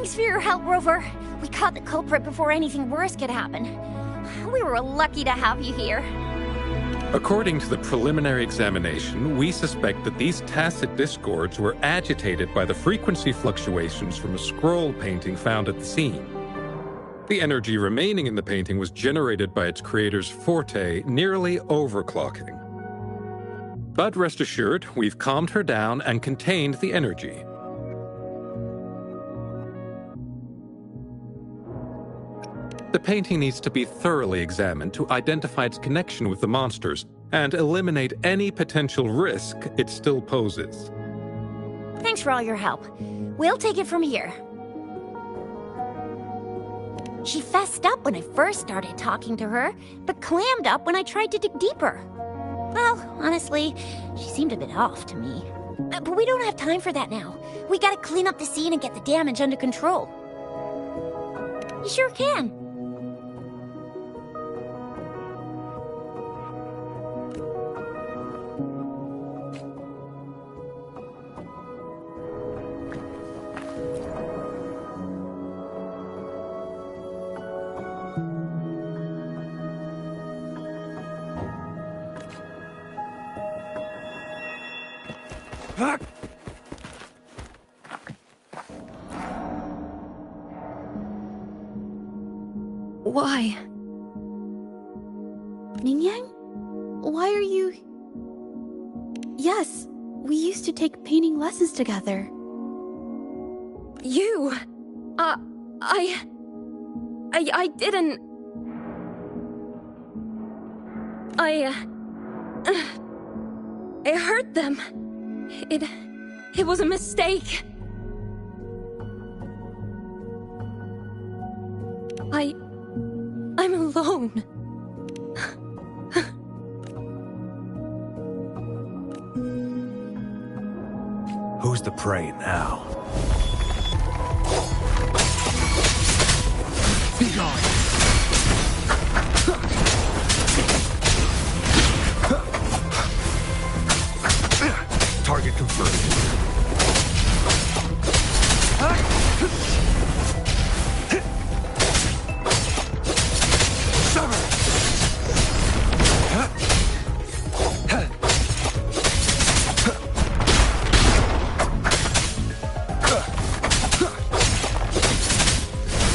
Thanks for your help, Rover. We caught the culprit before anything worse could happen. We were lucky to have you here. According to the preliminary examination, we suspect that these tacit discords were agitated by the frequency fluctuations from a scroll painting found at the scene. The energy remaining in the painting was generated by its creator's forte, nearly overclocking. But rest assured, we've calmed her down and contained the energy. The painting needs to be thoroughly examined to identify its connection with the monsters and eliminate any potential risk it still poses. Thanks for all your help. We'll take it from here. She fessed up when I first started talking to her, but clammed up when I tried to dig deeper. Well, honestly, she seemed a bit off to me. But we don't have time for that now. We gotta clean up the scene and get the damage under control. You sure can. Why? Ningyang? Why are you... Yes, we used to take painting lessons together. You... I didn't... I hurt them. It was a mistake. I'm alone. Who's the prey now? Be gone! Target confirmed.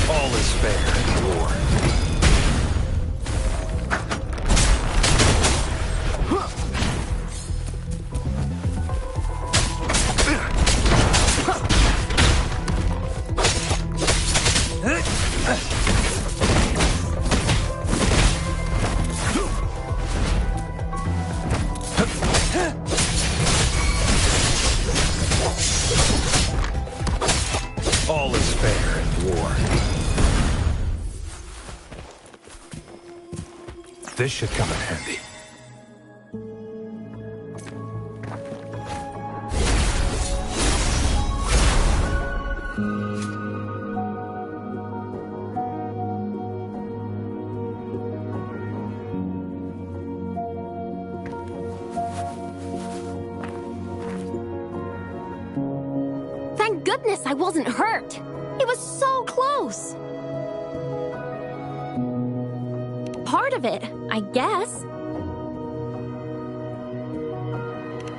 All is fair in war. All is fair in war. This should come in handy. Thank goodness I wasn't hurt. It was so close. Part of it, I guess.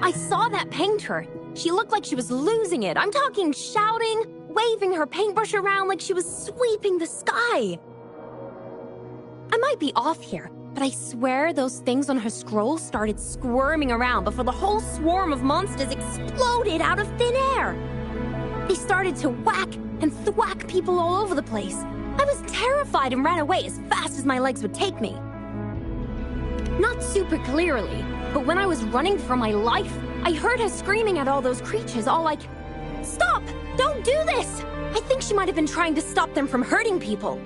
I saw that painter. She looked like she was losing it. I'm talking shouting, waving her paintbrush around like she was sweeping the sky. I might be off here, but I swear those things on her scroll started squirming around before the whole swarm of monsters exploded out of thin air. They started to whack and thwack people all over the place. I was terrified and ran away as fast as my legs would take me. Not super clearly, but when I was running for my life, I heard her screaming at all those creatures, all like, "Stop! Don't do this!" I think she might have been trying to stop them from hurting people.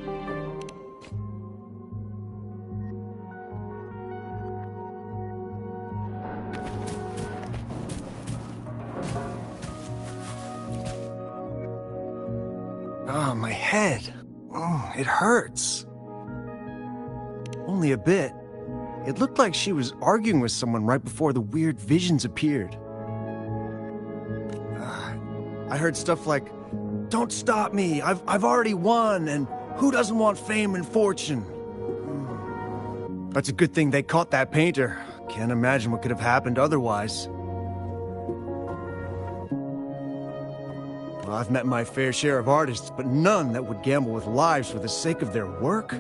Oh, my head. Oh, it hurts. Only a bit. It looked like she was arguing with someone right before the weird visions appeared. I heard stuff like, Don't stop me. I've already won, and who doesn't want fame and fortune? That's a good thing they caught that painter. Can't imagine what could have happened otherwise. Well, I've met my fair share of artists, but none that would gamble with lives for the sake of their work?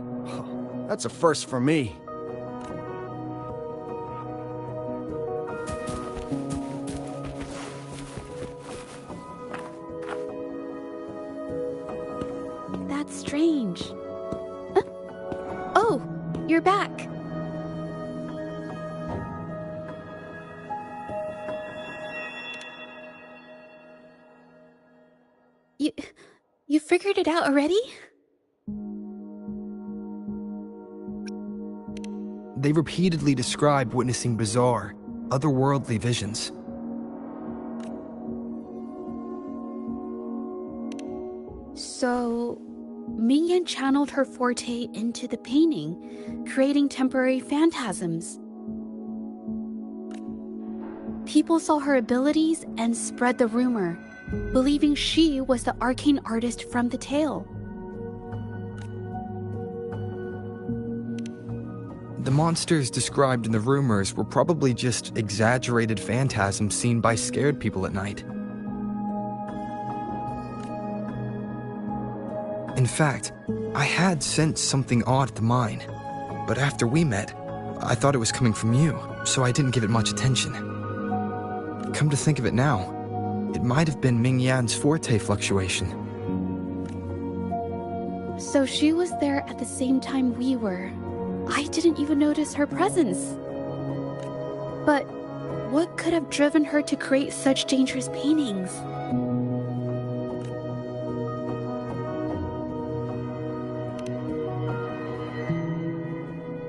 That's a first for me. That's strange. Huh? Oh, you're back. You figured it out already? They repeatedly describe witnessing bizarre, otherworldly visions. So, Mingyan channeled her forte into the painting, creating temporary phantasms. People saw her abilities and spread the rumor, believing she was the arcane artist from the tale. The monsters described in the rumors were probably just exaggerated phantasms seen by scared people at night. In fact, I had sensed something odd at the mine, but after we met, I thought it was coming from you, so I didn't give it much attention. Come to think of it now, it might have been Ming Yan's forte fluctuation. So she was there at the same time we were. I didn't even notice her presence. But what could have driven her to create such dangerous paintings?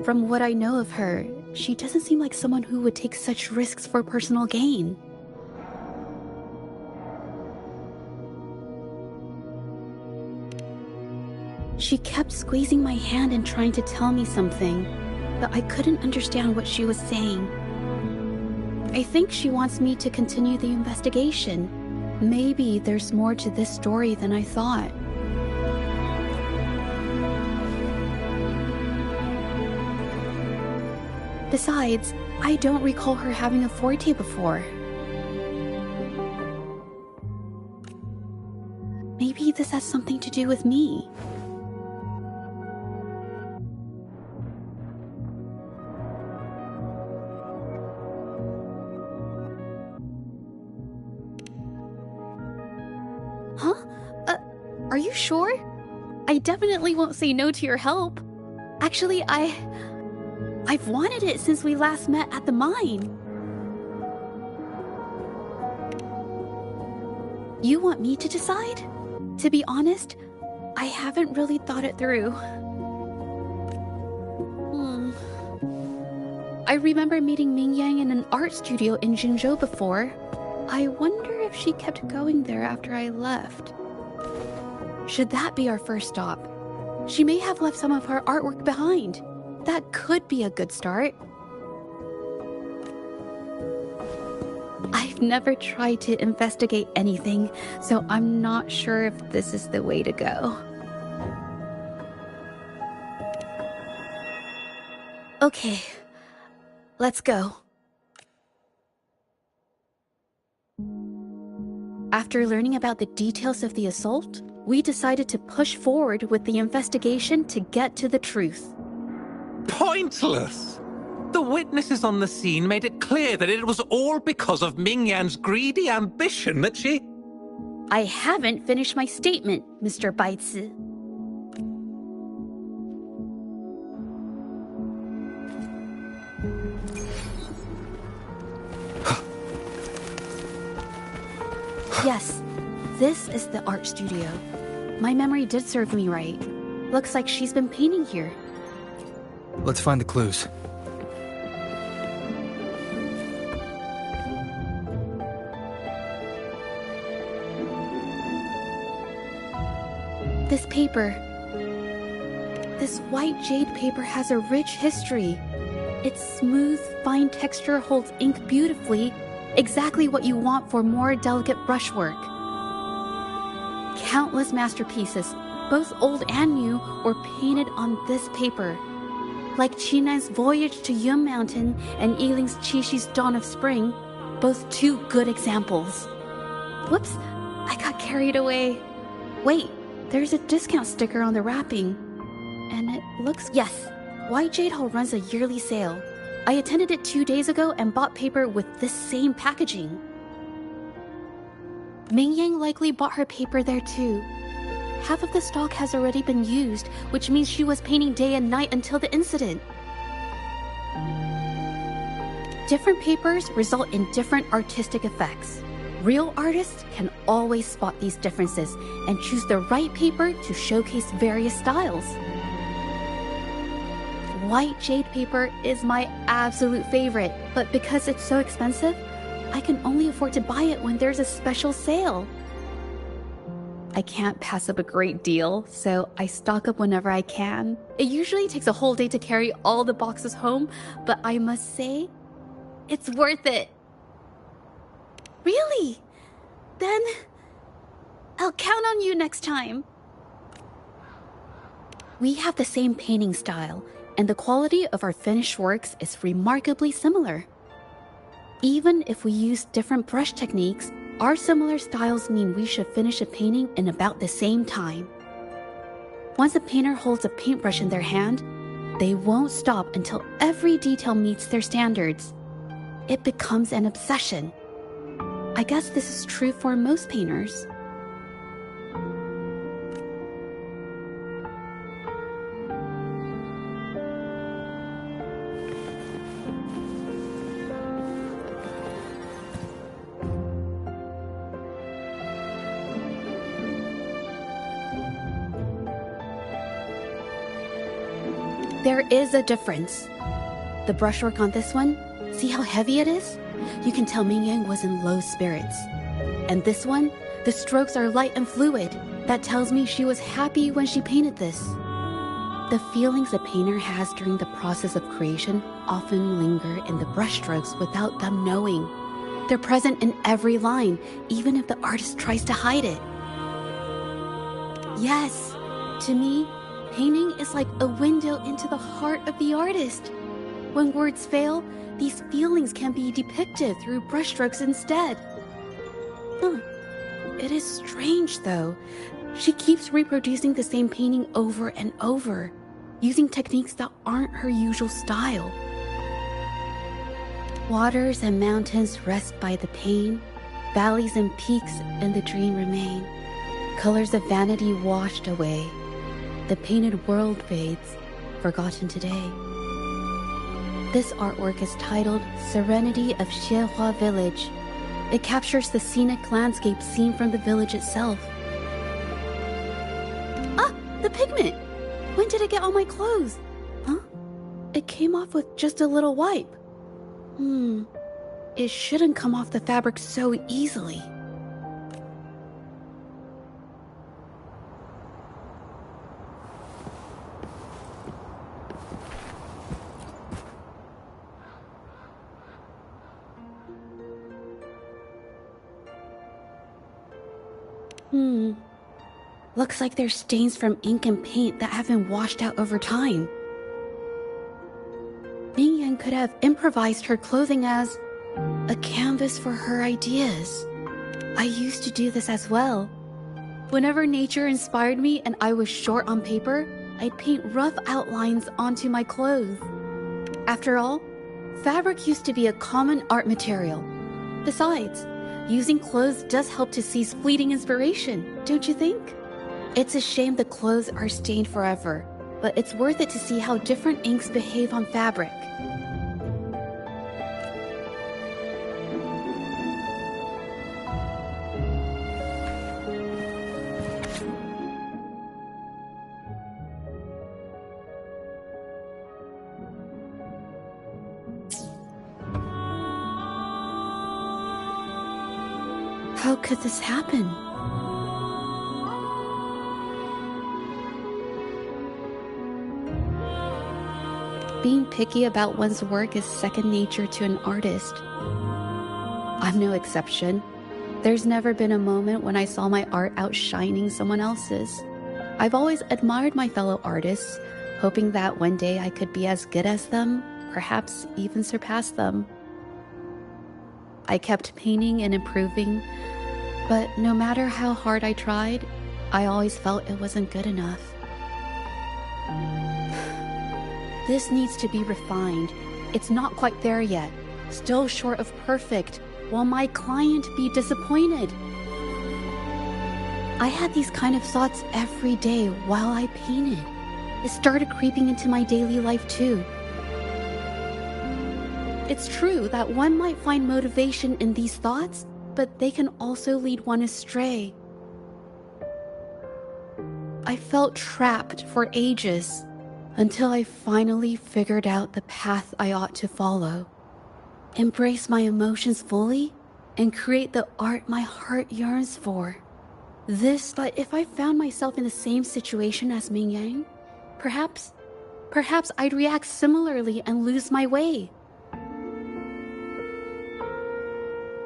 From what I know of her, she doesn't seem like someone who would take such risks for personal gain. She kept squeezing my hand and trying to tell me something, but I couldn't understand what she was saying. I think she wants me to continue the investigation. Maybe there's more to this story than I thought. Besides, I don't recall her having a forte before. Maybe this has something to do with me. Huh? Are you sure? I definitely won't say no to your help. Actually, I've wanted it since we last met at the mine. You want me to decide? To be honest, I haven't really thought it through. I remember meeting Ming Yang in an art studio in Jinzhou before. I wonder if she kept going there after I left. Should that be our first stop? She may have left some of her artwork behind. That could be a good start. I've never tried to investigate anything, so I'm not sure if this is the way to go. Okay, let's go. After learning about the details of the assault, we decided to push forward with the investigation to get to the truth. Pointless! The witnesses on the scene made it clear that it was all because of Ming Yan's greedy ambition that she... I haven't finished my statement, Mr. Baizi. Yes, this is the art studio. My memory did serve me right. Looks like she's been painting here. Let's find the clues. This paper. This white jade paper has a rich history. Its smooth, fine texture holds ink beautifully, exactly what you want for more delicate brushwork. countless masterpieces, both old and new, were painted on this paper. Like Chinan's Voyage to Yum Mountain and Yiling's Qixu's Dawn of Spring, both two good examples. Whoops, I got carried away. Wait, there's a discount sticker on the wrapping. And it looks... Yes, White Jade Hall runs a yearly sale. I attended it 2 days ago and bought paper with this same packaging. Ming Yang likely bought her paper there too. Half of the stock has already been used, which means she was painting day and night until the incident. Different papers result in different artistic effects. Real artists can always spot these differences and choose the right paper to showcase various styles. White jade paper is my absolute favorite, but because it's so expensive, I can only afford to buy it when there's a special sale. I can't pass up a great deal, so I stock up whenever I can. It usually takes a whole day to carry all the boxes home, but I must say, it's worth it. Really? Then I'll count on you next time. We have the same painting style, and the quality of our finished works is remarkably similar. Even if we use different brush techniques, our similar styles mean we should finish a painting in about the same time. Once a painter holds a paintbrush in their hand, they won't stop until every detail meets their standards. It becomes an obsession. I guess this is true for most painters. There is a difference. The brushwork on this one, see how heavy it is? You can tell Ming Yang was in low spirits. And this one, the strokes are light and fluid. That tells me she was happy when she painted this. The feelings a painter has during the process of creation often linger in the brushstrokes without them knowing. They're present in every line, even if the artist tries to hide it. Yes, to me, painting is like a window into the heart of the artist. When words fail, these feelings can be depicted through brushstrokes instead. It is strange, though. She keeps reproducing the same painting over and over, using techniques that aren't her usual style. Waters and mountains rest by the pain, valleys and peaks in the dream remain. Colors of vanity washed away. The painted world fades, forgotten today. This artwork is titled Serenity of Xiehua Village. It captures the scenic landscape seen from the village itself. Ah, the pigment! When did it get on my clothes? Huh? It came off with just a little wipe. It shouldn't come off the fabric so easily. Looks like there's stains from ink and paint that have been washed out over time. Ming Yang could have improvised her clothing as a canvas for her ideas. I used to do this as well. Whenever nature inspired me and I was short on paper, I'd paint rough outlines onto my clothes. After all, fabric used to be a common art material. Besides, using clothes does help to seize fleeting inspiration, don't you think? It's a shame the clothes are stained forever, but it's worth it to see how different inks behave on fabric. How could this happen? Being picky about one's work is second nature to an artist. I'm no exception. There's never been a moment when I saw my art outshining someone else's. I've always admired my fellow artists, hoping that one day I could be as good as them, perhaps even surpass them. I kept painting and improving, but no matter how hard I tried, I always felt it wasn't good enough. This needs to be refined. It's not quite there yet, still short of perfect. Will my client be disappointed? I had these kind of thoughts every day while I painted. It started creeping into my daily life too. It's true that one might find motivation in these thoughts, but they can also lead one astray. I felt trapped for ages until I finally figured out the path I ought to follow. Embrace my emotions fully and create the art my heart yearns for. But if I found myself in the same situation as Ming Yang, perhaps I'd react similarly and lose my way.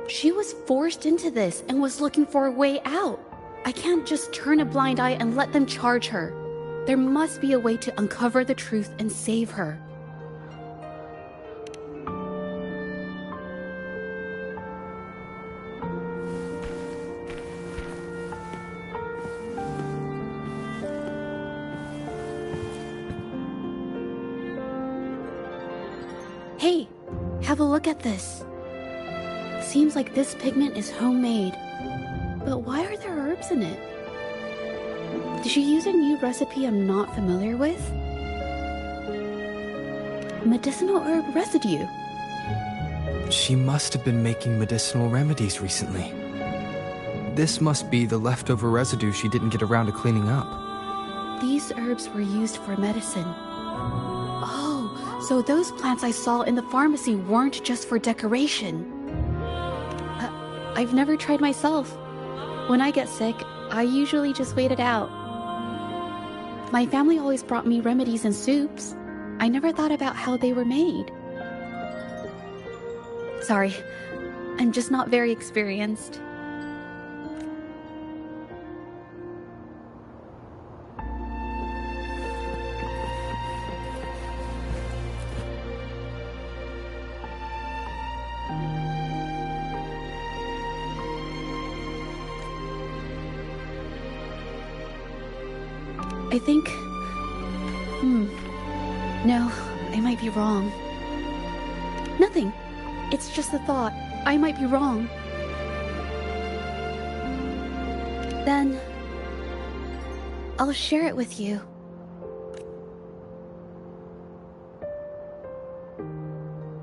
She was forced into this and was looking for a way out. I can't just turn a blind eye and let them charge her. There must be a way to uncover the truth and save her. Hey, have a look at this. Seems like this pigment is homemade. But why are there herbs in it? Did she use a new recipe I'm not familiar with? Medicinal herb residue. She must have been making medicinal remedies recently. This must be the leftover residue she didn't get around to cleaning up. These herbs were used for medicine. Oh, so those plants I saw in the pharmacy weren't just for decoration. I've never tried myself. When I get sick, I usually just wait it out. My family always brought me remedies and soups. I never thought about how they were made. Sorry, I'm just not very experienced. I think... No, I might be wrong. Nothing. It's just a thought. I might be wrong. Then... I'll share it with you.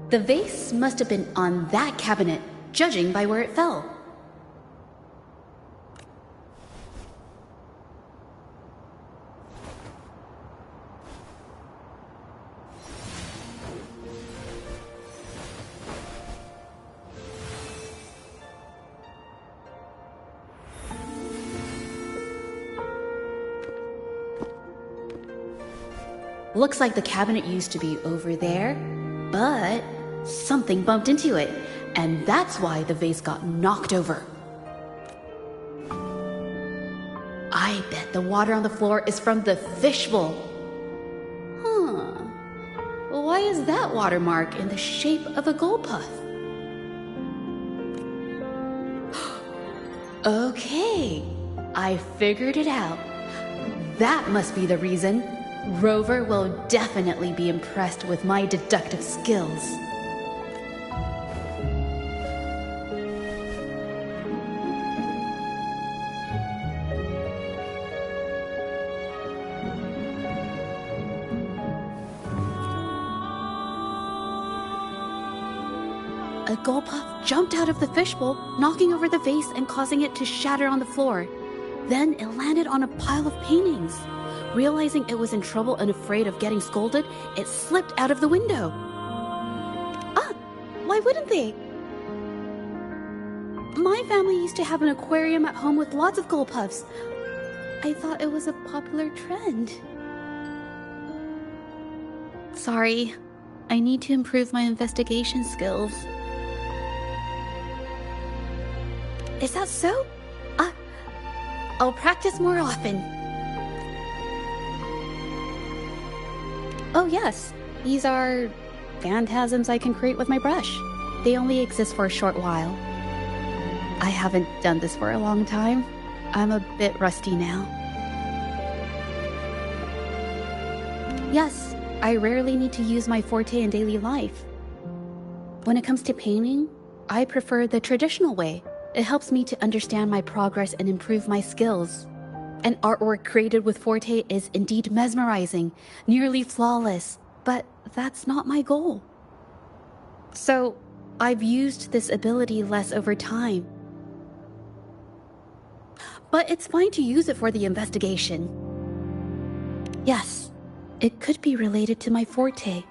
The vase must have been on that cabinet, judging by where it fell. Looks like the cabinet used to be over there, but something bumped into it, and that's why the vase got knocked over. I bet the water on the floor is from the fishbowl. Huh. Why is that watermark in the shape of a gold puff? Okay, I figured it out. That must be the reason. Rover will definitely be impressed with my deductive skills. A gold puff jumped out of the fishbowl, knocking over the vase and causing it to shatter on the floor. Then it landed on a pile of paintings. Realizing it was in trouble and afraid of getting scolded, it slipped out of the window. Ah, why wouldn't they? My family used to have an aquarium at home with lots of gold puffs. I thought it was a popular trend. Sorry, I need to improve my investigation skills. Is that so? I'll practice more often. Oh yes, these are phantasms I can create with my brush. They only exist for a short while. I haven't done this for a long time. I'm a bit rusty now. Yes, I rarely need to use my forte in daily life. When it comes to painting, I prefer the traditional way. It helps me to understand my progress and improve my skills. An artwork created with forte is indeed mesmerizing, nearly flawless, but that's not my goal. So, I've used this ability less over time. But it's fine to use it for the investigation. Yes, it could be related to my forte.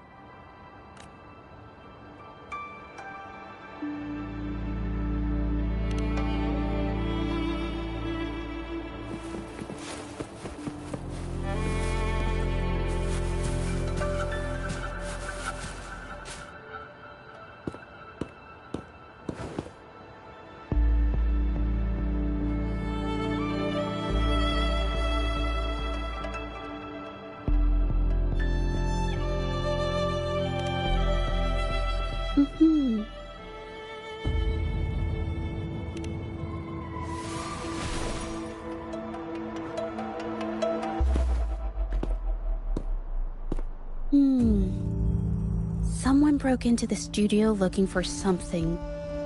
Someone broke into the studio looking for something,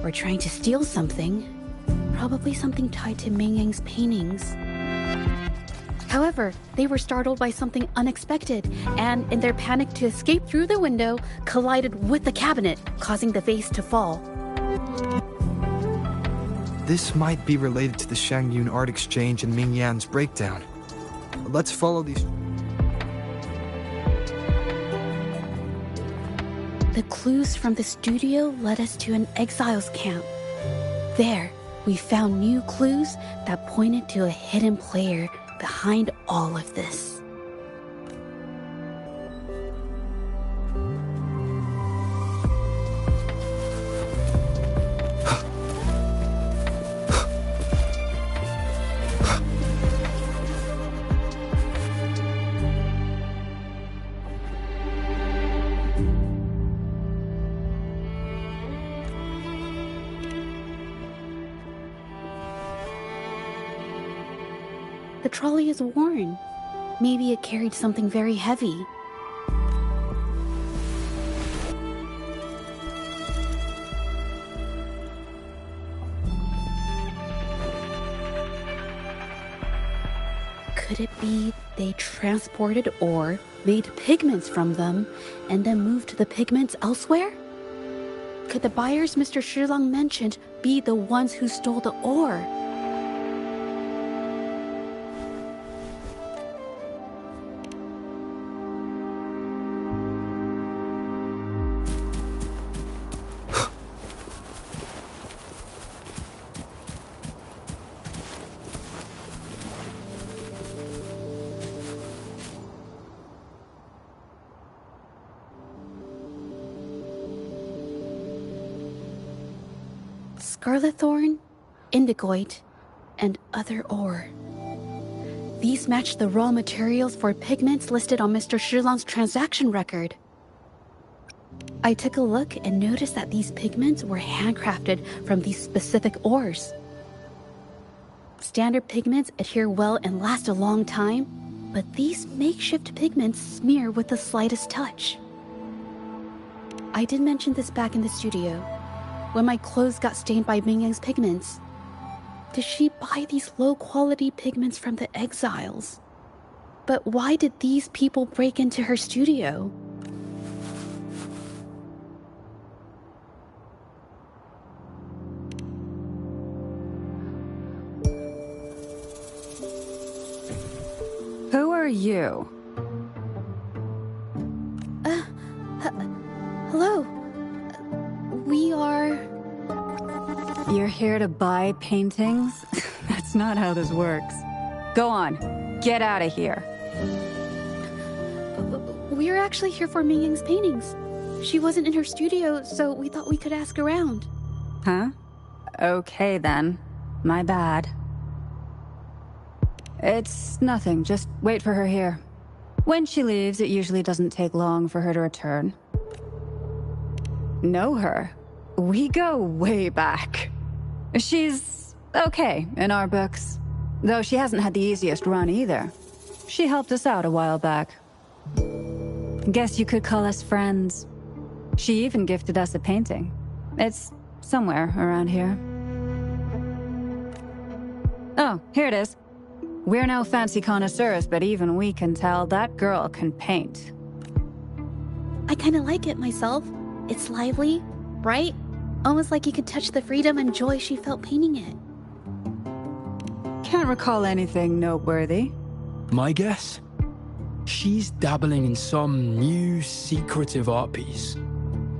or trying to steal something. Probably something tied to Ming Yang's paintings. However, they were startled by something unexpected, and in their panic to escape through the window, collided with the cabinet, causing the vase to fall. This might be related to the Shangyun art exchange and Ming Yan's breakdown. Let's follow these... The clues from the studio led us to an exiles camp. There, we found new clues that pointed to a hidden player behind all of this. The trolley is worn. Maybe it carried something very heavy. Could it be they transported ore, made pigments from them, and then moved the pigments elsewhere? Could the buyers Mr. Shilang mentioned be the ones who stole the ore? Scarlet thorn, indigoite, and other ore. These match the raw materials for pigments listed on Mr. Shilang's transaction record. I took a look and noticed that these pigments were handcrafted from these specific ores. Standard pigments adhere well and last a long time, but these makeshift pigments smear with the slightest touch. I did mention this back in the studio, when my clothes got stained by Ming Yang's pigments. Did she buy these low-quality pigments from the exiles? But why did these people break into her studio? Who are you? Hello. We are... You're here to buy paintings? That's not how this works. Go on, get out of here. We're actually here for Ming Yang's paintings. She wasn't in her studio, so we thought we could ask around. Huh? Okay then. My bad. It's nothing, just wait for her here. When she leaves, it usually doesn't take long for her to return. Know her? We go way back. She's okay in our books, though she hasn't had the easiest run either. She helped us out a while back. Guess you could call us friends. She even gifted us a painting. It's somewhere around here. Oh, here it is. We're no fancy connoisseurs, but even we can tell that girl can paint. I kinda like it myself. It's lively, bright, almost like you could touch the freedom and joy she felt painting it. Can't recall anything noteworthy. My guess? She's dabbling in some new, secretive art piece.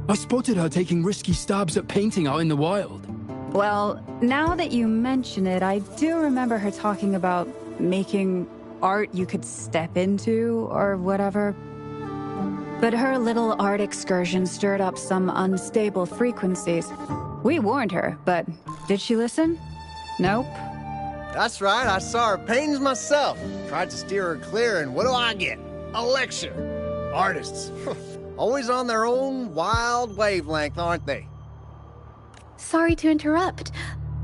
I spotted her taking risky stabs at painting out in the wild. Well, now that you mention it, I do remember her talking about making art you could step into, or whatever. But her little art excursion stirred up some unstable frequencies. We warned her, but did she listen? Nope. That's right, I saw her paintings myself. Tried to steer her clear, and what do I get? A lecture. Artists. Always on their own wild wavelength, aren't they? Sorry to interrupt,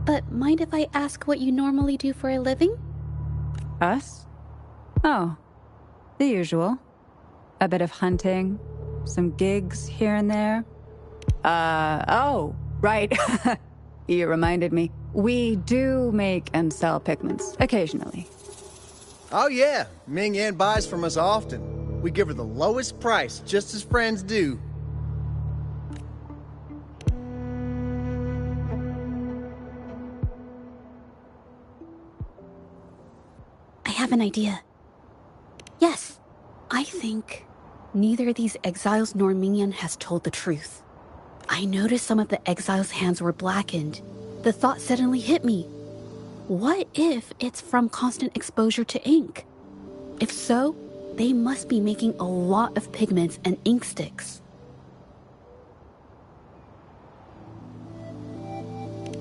but mind if I ask what you normally do for a living? Us? Oh, the usual. A bit of hunting, some gigs here and there. Oh, right. You reminded me. We do make and sell pigments, occasionally. Oh yeah, Ming Yan buys from us often. We give her the lowest price, just as friends do. I have an idea. Yes, I think neither of these exiles nor Mingyan has told the truth. I noticed some of the exiles' hands were blackened. The thought suddenly hit me. What if it's from constant exposure to ink? If so, they must be making a lot of pigments and ink sticks.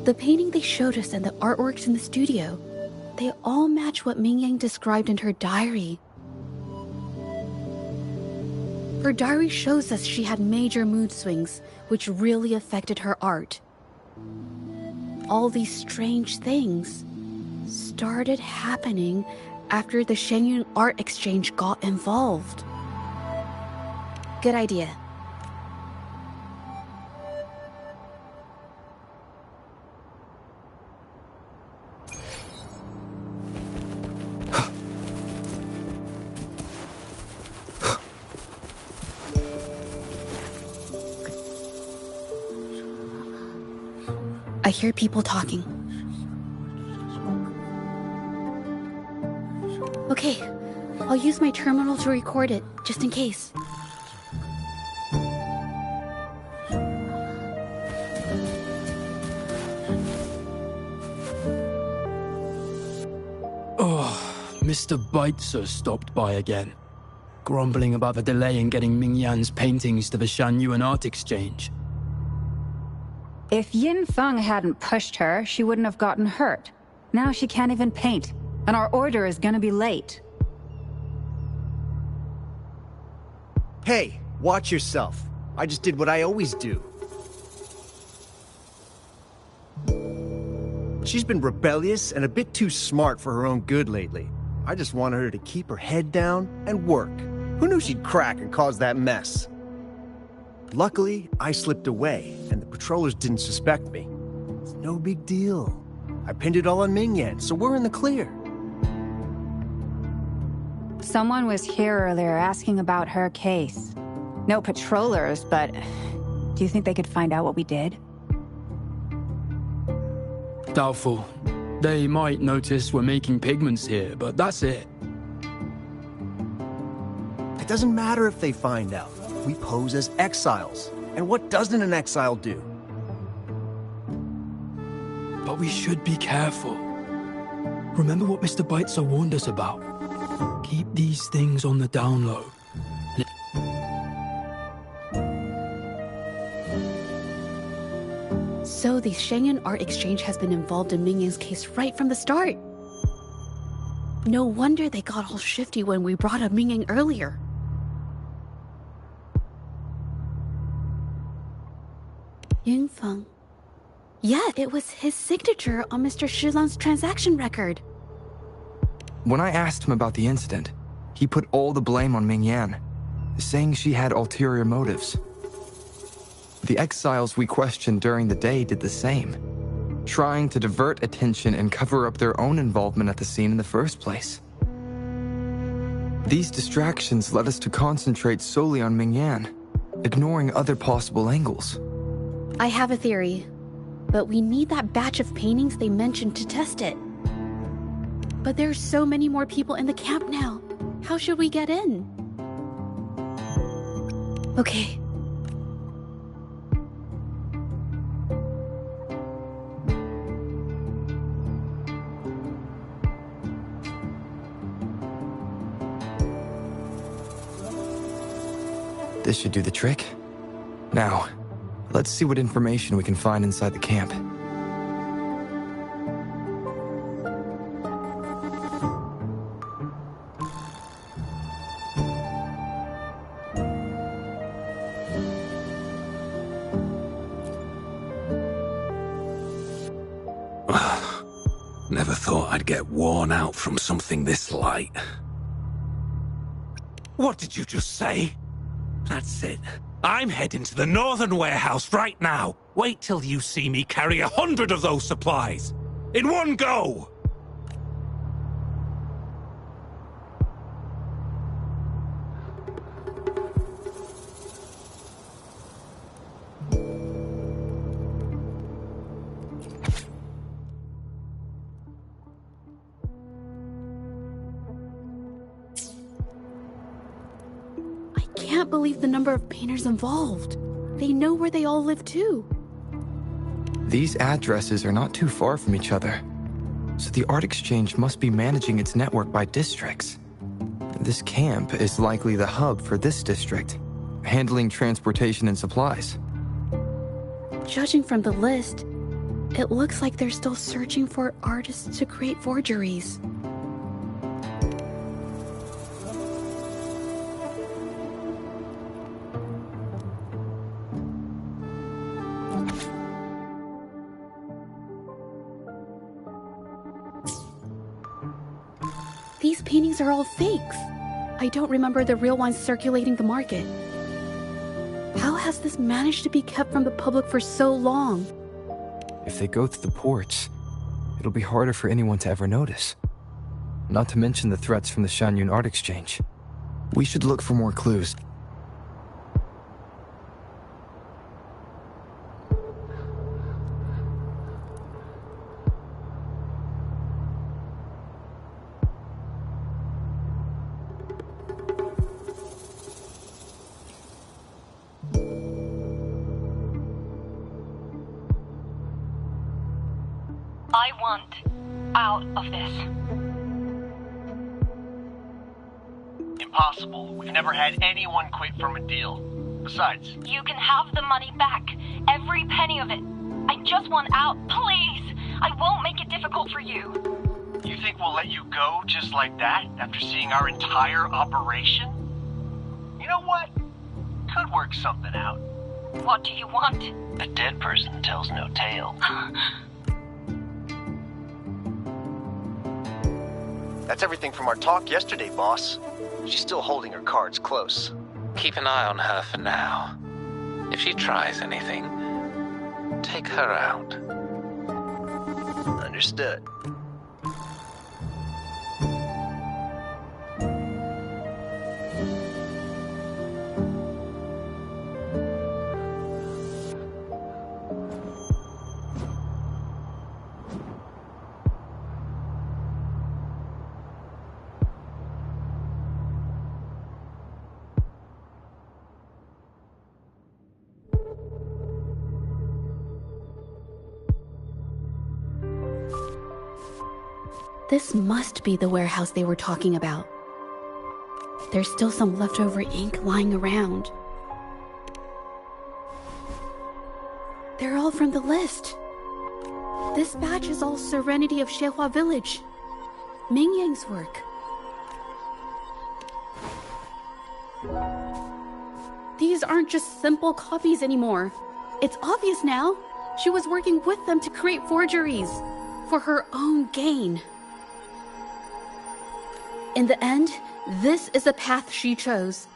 The painting they showed us and the artworks in the studio, they all match what Mingyang described in her diary. Her diary shows us she had major mood swings, which really affected her art. All these strange things started happening after the Shenyun Art Exchange got involved. Good idea. I hear people talking. Okay, I'll use my terminal to record it, just in case. Oh, Mr. Beitzer stopped by again, grumbling about the delay in getting Ming Yan's paintings to the Shanyuan Art Exchange. If Yin Feng hadn't pushed her, she wouldn't have gotten hurt. Now she can't even paint, and our order is gonna be late. Hey, watch yourself. I just did what I always do. She's been rebellious and a bit too smart for her own good lately. I just wanted her to keep her head down and work. Who knew she'd crack and cause that mess? Luckily, I slipped away, and the patrollers didn't suspect me. It's no big deal. I pinned it all on Mingyan, so we're in the clear. Someone was here earlier asking about her case. No patrollers, but do you think they could find out what we did? Doubtful. They might notice we're making pigments here, but that's it. It doesn't matter if they find out. We pose as exiles. And what doesn't an exile do? But we should be careful. Remember what Mr. Beitzer warned us about. Keep these things on the down low. So So the Shengyun Art Exchange has been involved in Mingyang's case right from the start. No wonder they got all shifty when we brought up Mingyang earlier. Yingfeng. Yeah, it was his signature on Mr. Shilang's transaction record. When I asked him about the incident, he put all the blame on Mingyan, saying she had ulterior motives. The exiles we questioned during the day did the same, trying to divert attention and cover up their own involvement at the scene in the first place. These distractions led us to concentrate solely on Mingyan, ignoring other possible angles. I have a theory, but we need that batch of paintings they mentioned to test it. But there's so many more people in the camp now. How should we get in? Okay. This should do the trick. Now, let's see what information we can find inside the camp. Never thought I'd get worn out from something this light. What did you just say? That's it. I'm heading to the northern warehouse right now. Wait till you see me carry 100 of those supplies. In one go! I can't believe the number of painters involved. They know where they all live too. These addresses are not too far from each other, so the art exchange must be managing its network by districts. This camp is likely the hub for this district, handling transportation and supplies. Judging from the list, it looks like they're still searching for artists to create forgeries. These paintings are all fakes. I don't remember the real ones circulating the market. How has this managed to be kept from the public for so long? If they go through the ports, it'll be harder for anyone to ever notice. Not to mention the threats from the Shanyun Art Exchange. We should look for more clues. I want out of this. Impossible. We've never had anyone quit from a deal. Besides, You can have the money back. Every penny of it. I just want out. Please! I won't make it difficult for you. you think we'll let you go just like that after seeing our entire operation? You know what? Could work something out. What do you want? A dead person tells no tale. That's everything from our talk yesterday, boss. She's still holding her cards close. Keep an eye on her for now. If she tries anything, take her out. Understood. This must be the warehouse they were talking about. There's still some leftover ink lying around. They're all from the list. This badge is all Serenity of Xehua Village. Ming Yang's work. These aren't just simple copies anymore. It's obvious now. She was working with them to create forgeries for her own gain. In the end, this is the path she chose.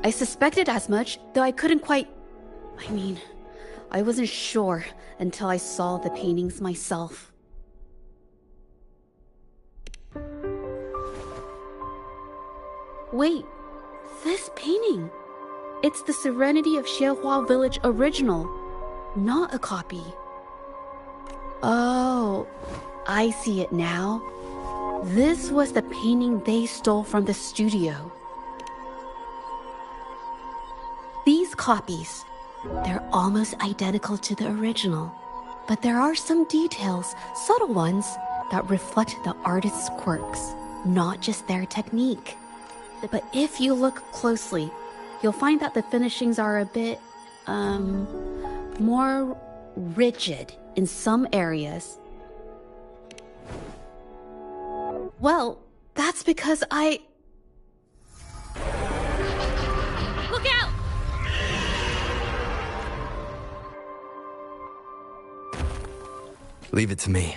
I suspected as much, though I couldn't quite... I wasn't sure until I saw the paintings myself. Wait, this painting... It's the Serenity of Xehua Village original, not a copy. Oh, I see it now. This was the painting they stole from the studio. These copies, they're almost identical to the original, but there are some details, subtle ones, that reflect the artist's quirks, not just their technique. But if you look closely, you'll find that the finishings are a bit, more rigid in some areas. Well, that's because Look out! Leave it to me.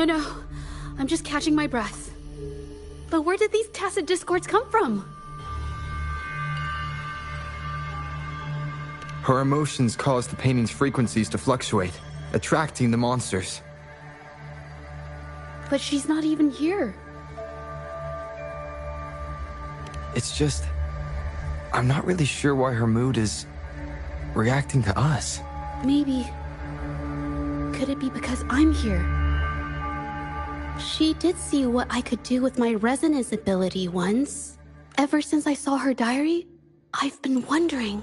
No, I'm just catching my breath. But where did these tacit discords come from? Her emotions cause the painting's frequencies to fluctuate, attracting the monsters. But she's not even here. It's just... I'm not really sure why her mood is... reacting to us. Maybe... Could it be because I'm here? She did see what I could do with my resonance ability once. Ever since I saw her diary, I've been wondering.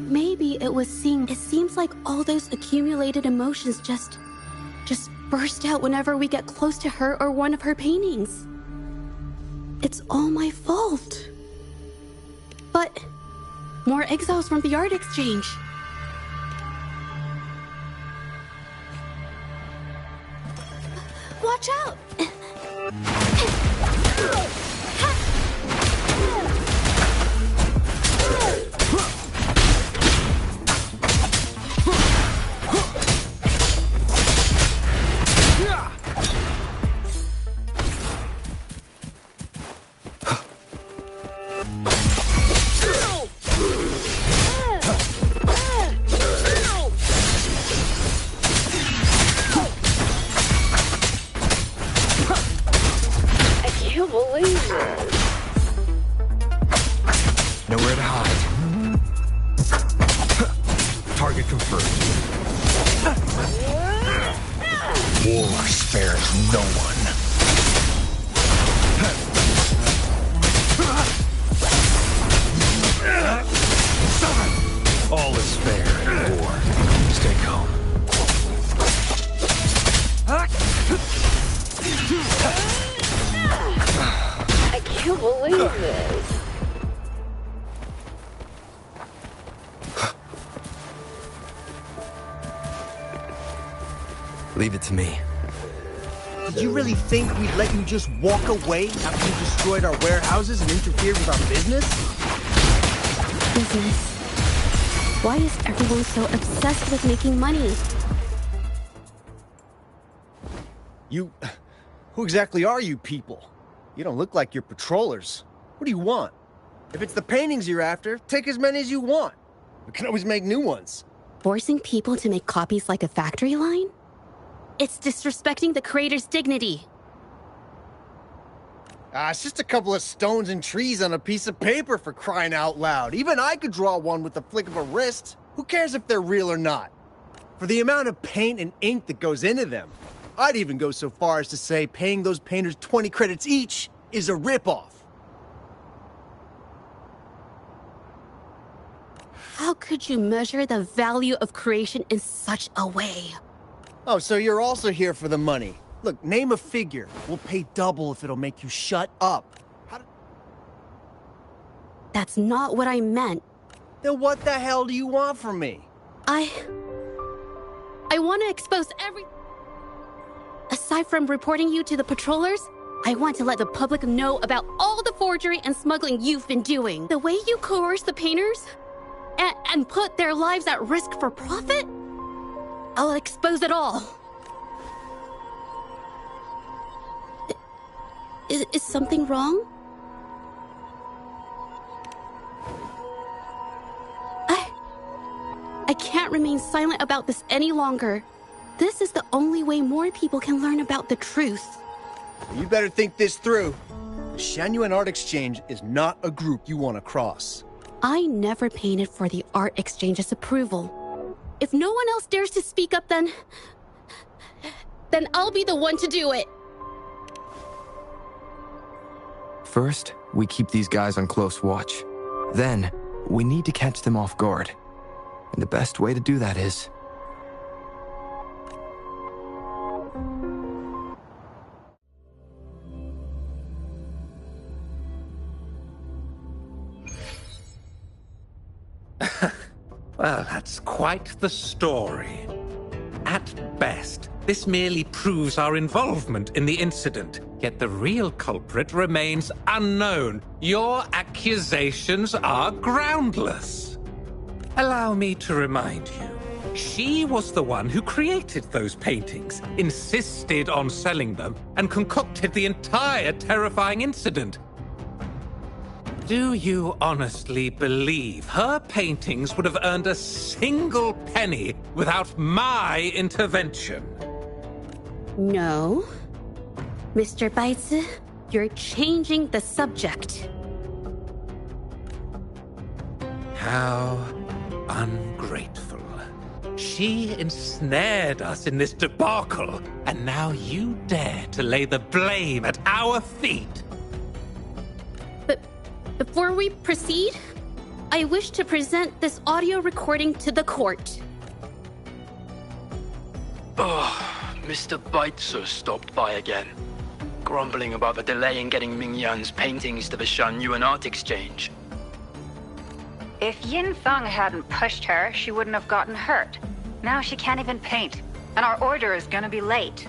Maybe it was seeing... It seems like all those accumulated emotions just burst out whenever we get close to her or one of her paintings. It's all my fault. But... more exiles from the art exchange. Watch out! Nowhere to hide. Target confirmed. War spares no one. All is fair in war. Stay calm. I can't believe this. Leave it to me. Did you really think we'd let you just walk away after you destroyed our warehouses and interfered with our business? Business. Why is everyone so obsessed with making money? Who exactly are you people? You don't look like you're patrollers. What do you want? If it's the paintings you're after, take as many as you want. We can always make new ones. Forcing people to make copies like a factory line? It's disrespecting the creator's dignity. It's just a couple of stones and trees on a piece of paper, for crying out loud. Even I could draw one with the flick of a wrist. Who cares if they're real or not? For the amount of paint and ink that goes into them, I'd even go so far as to say paying those painters 20 credits each is a ripoff. How could you measure the value of creation in such a way? Oh, so you're also here for the money. Look, name a figure. We'll pay double if it'll make you shut up. That's not what I meant. Then what the hell do you want from me? I want to expose every... Aside from reporting you to the patrollers, I want to let the public know about all the forgery and smuggling you've been doing. The way you coerce the painters and put their lives at risk for profit? I'll expose it all. Is something wrong? I can't remain silent about this any longer. This is the only way more people can learn about the truth. You better think this through. The Genuine Art Exchange is not a group you want to cross. I never painted for the Art Exchange's approval. If no one else dares to speak up, then I'll be the one to do it. First, we keep these guys on close watch. Then, we need to catch them off guard. And the best way to do that is... Well, that's quite the story. At best, this merely proves our involvement in the incident, yet the real culprit remains unknown. Your accusations are groundless. Allow me to remind you, she was the one who created those paintings, insisted on selling them, and concocted the entire terrifying incident. Do you honestly believe her paintings would have earned a single penny without my intervention? No. Mr. Baitsu, you're changing the subject. How ungrateful. She ensnared us in this debacle, and now you dare to lay the blame at our feet. But before we proceed, I wish to present this audio recording to the court. Mr. Baitsu stopped by again, grumbling about the delay in getting Ming-Yan's paintings to the Shan-Yuan Art Exchange. If Yin Feng hadn't pushed her, she wouldn't have gotten hurt. Now she can't even paint, and our order is gonna be late.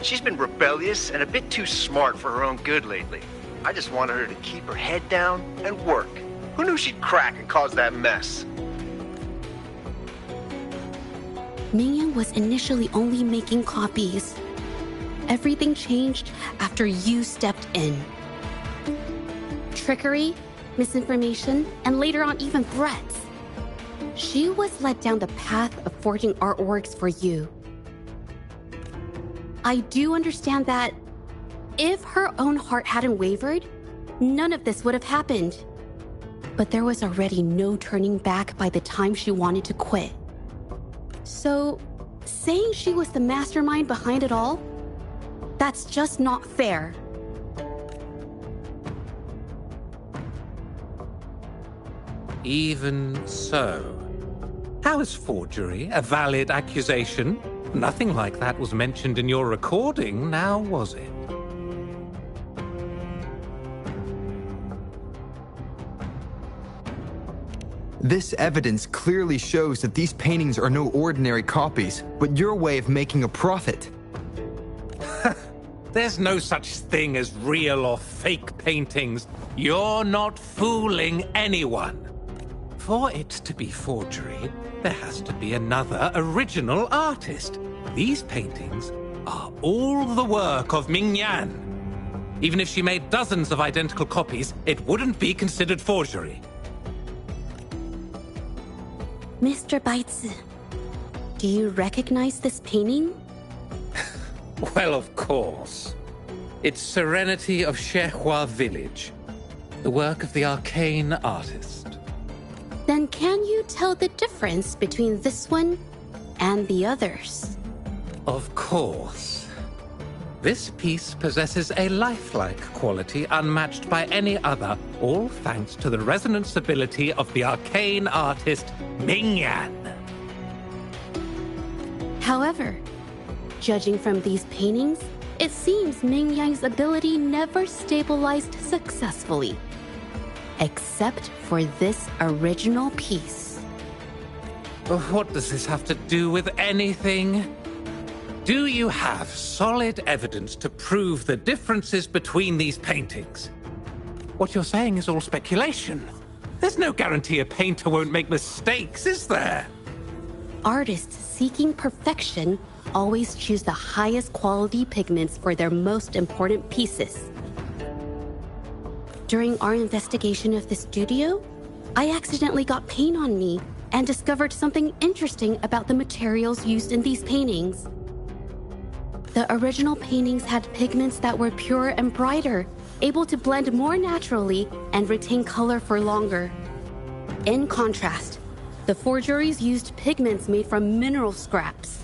She's been rebellious and a bit too smart for her own good lately. I just wanted her to keep her head down and work. Who knew she'd crack and cause that mess? Ming-Yan was initially only making copies. Everything changed after you stepped in. Trickery, misinformation, and later on even threats. She was led down the path of forging artworks for you. I do understand that if her own heart hadn't wavered, none of this would have happened. But there was already no turning back by the time she wanted to quit. So, saying she was the mastermind behind it all, that's just not fair. Even so, how is forgery a valid accusation? Nothing like that was mentioned in your recording, now was it? This evidence clearly shows that these paintings are no ordinary copies, but your way of making a profit. There's no such thing as real or fake paintings. You're not fooling anyone. For it to be forgery, there has to be another original artist. These paintings are all the work of Ming-Yan. Even if she made dozens of identical copies, it wouldn't be considered forgery. Mr. Baitsu, do you recognize this painting? Well, of course. It's Serenity of Shehua Village, the work of the arcane artist. Then can you tell the difference between this one and the others? Of course. This piece possesses a lifelike quality unmatched by any other, all thanks to the resonance ability of the arcane artist Ming Yan. However, judging from these paintings, it seems Ming Yang's ability never stabilized successfully. Except for this original piece. What does this have to do with anything? Do you have solid evidence to prove the differences between these paintings? What you're saying is all speculation. There's no guarantee a painter won't make mistakes, is there? Artists seeking perfection always choose the highest quality pigments for their most important pieces. During our investigation of the studio, I accidentally got paint on me and discovered something interesting about the materials used in these paintings. The original paintings had pigments that were purer and brighter, able to blend more naturally and retain color for longer. In contrast, the forgeries used pigments made from mineral scraps.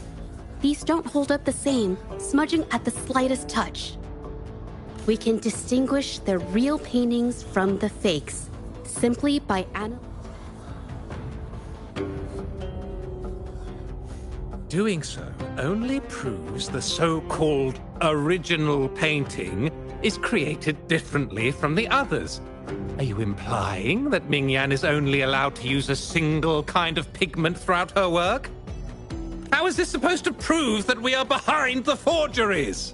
These don't hold up the same, smudging at the slightest touch. We can distinguish the real paintings from the fakes simply by Doing so only proves the so-called original painting is created differently from the others. Are you implying that Ming Yan is only allowed to use a single kind of pigment throughout her work? How is this supposed to prove that we are behind the forgeries?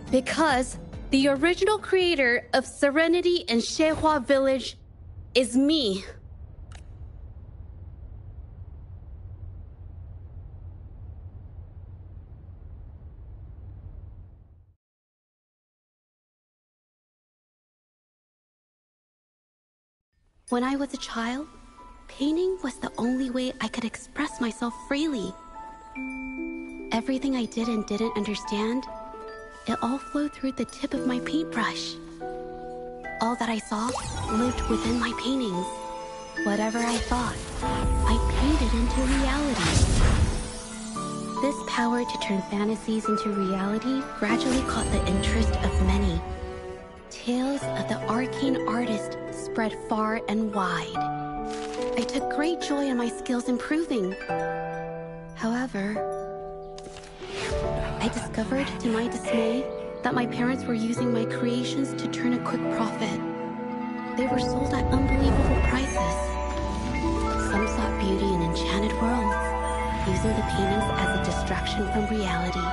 Because the original creator of Serenity and Xuehua Village is me. When I was a child, painting was the only way I could express myself freely. Everything I did and didn't understand, it all flowed through the tip of my paintbrush. All that I saw lived within my paintings. Whatever I thought, I painted into reality. This power to turn fantasies into reality gradually caught the interest of many. Tales of the arcane artist spread far and wide. I took great joy in my skills improving. However, I discovered, to my dismay, that my parents were using my creations to turn a quick profit. They were sold at unbelievable prices. Some sought beauty in enchanted worlds, using the paintings as a distraction from reality.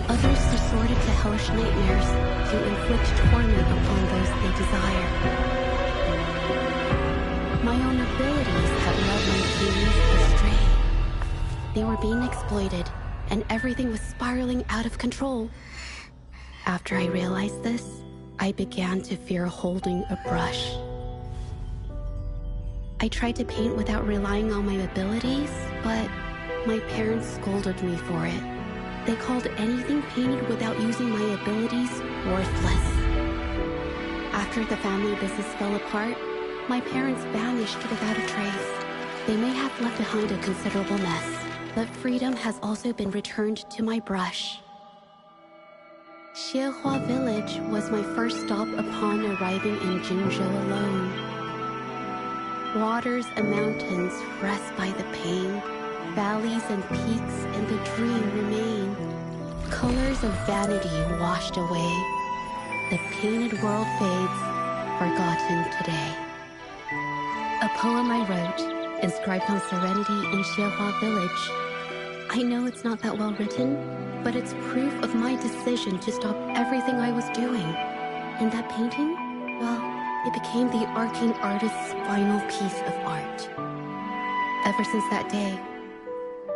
Others resorted to hellish nightmares to inflict torment upon those they desire. My own abilities have led my paintings astray. They were being exploited, and everything was spiraling out of control. After I realized this, I began to fear holding a brush. I tried to paint without relying on my abilities, but my parents scolded me for it. They called anything painted without using my abilities worthless. After the family business fell apart, my parents vanished without a trace. They may have left behind a considerable mess, but freedom has also been returned to my brush. Xuehua Village was my first stop upon arriving in Jinzhou alone. Waters and mountains rest by the pain. Valleys and peaks in the dream remain. Colors of vanity washed away. The painted world fades, forgotten today. A poem I wrote, inscribed on Serenity in Xuehua Village. I know it's not that well written, but it's proof of my decision to stop everything I was doing. And that painting, well, it became the arcane artist's final piece of art. Ever since that day,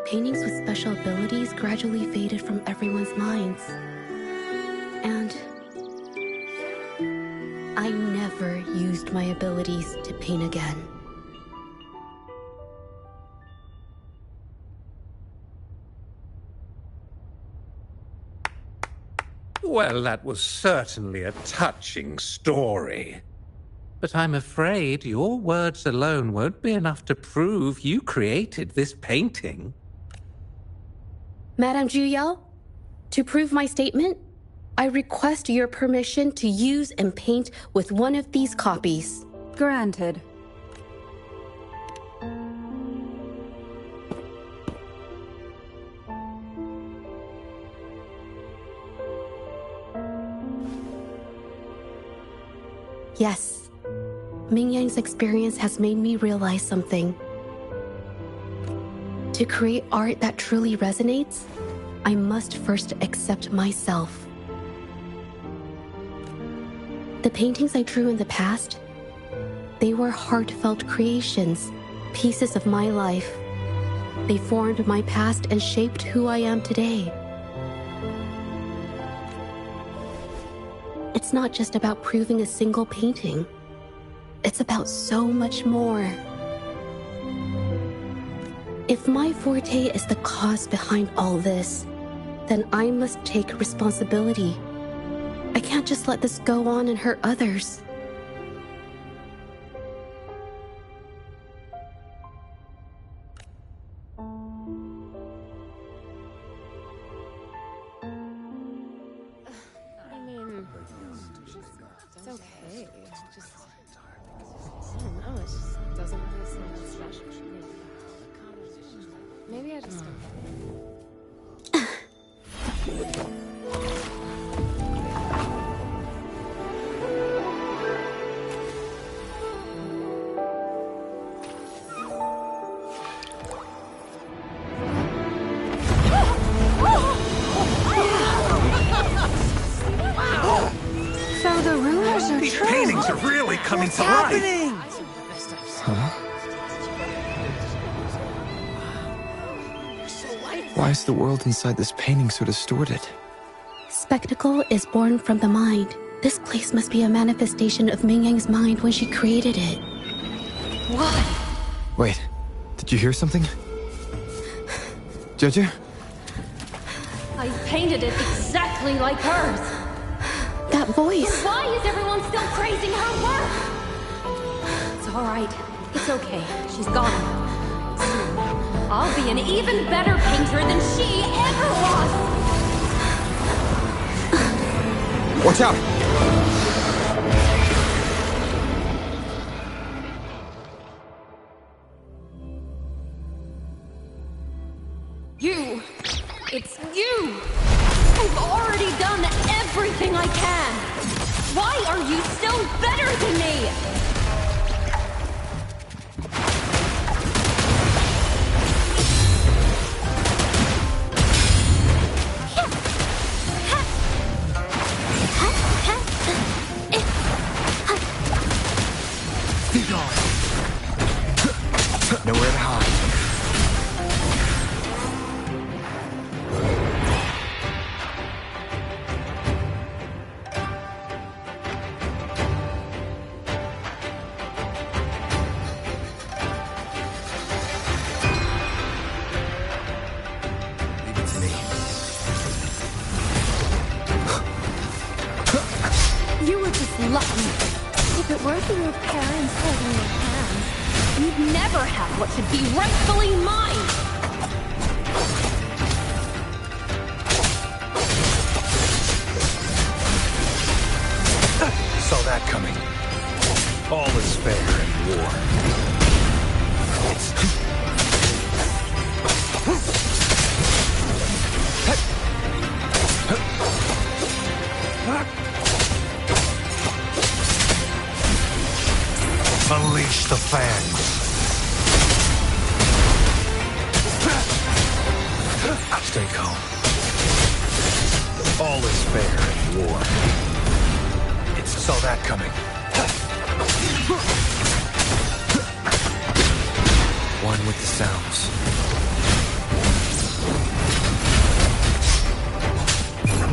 paintings with special abilities gradually faded from everyone's minds. And I never used my abilities to paint again. Well, that was certainly a touching story. But I'm afraid your words alone won't be enough to prove you created this painting. Madame Juyao, to prove my statement, I request your permission to use and paint with one of these copies. Granted. Yes, Ming Yang's experience has made me realize something. To create art that truly resonates, I must first accept myself. The paintings I drew in the past, they were heartfelt creations, pieces of my life. They formed my past and shaped who I am today. It's not just about proving a single painting. It's about so much more. If my forte is the cause behind all this, then I must take responsibility. I can't just let this go on and hurt others. It's okay. I don't know, it just doesn't really seem that special to me. Maybe I just don't. So the rumors are These true. paintings are really coming to life. Huh? Why is the world inside this painting so distorted? Spectacle is born from the mind. This place must be a manifestation of Ming Yang's mind when she created it. What? Wait, did you hear something? Jeju? I painted it exactly like hers. That voice. Why is everyone still praising her work? It's all right. It's okay. She's gone. Soon, I'll be an even better painter than she ever was. Watch out! You! It's you! I've already done everything I can! Why are you still better than me? Be gone! Nowhere to hide. Leave it to me. You were just lucky. If it weren't for your parents holding your hands, you'd never have what should be rightfully mine! Saw that coming. All is fair in war. Unleash the fangs. Stay calm. All is fair in war. Saw that coming. One with the sounds.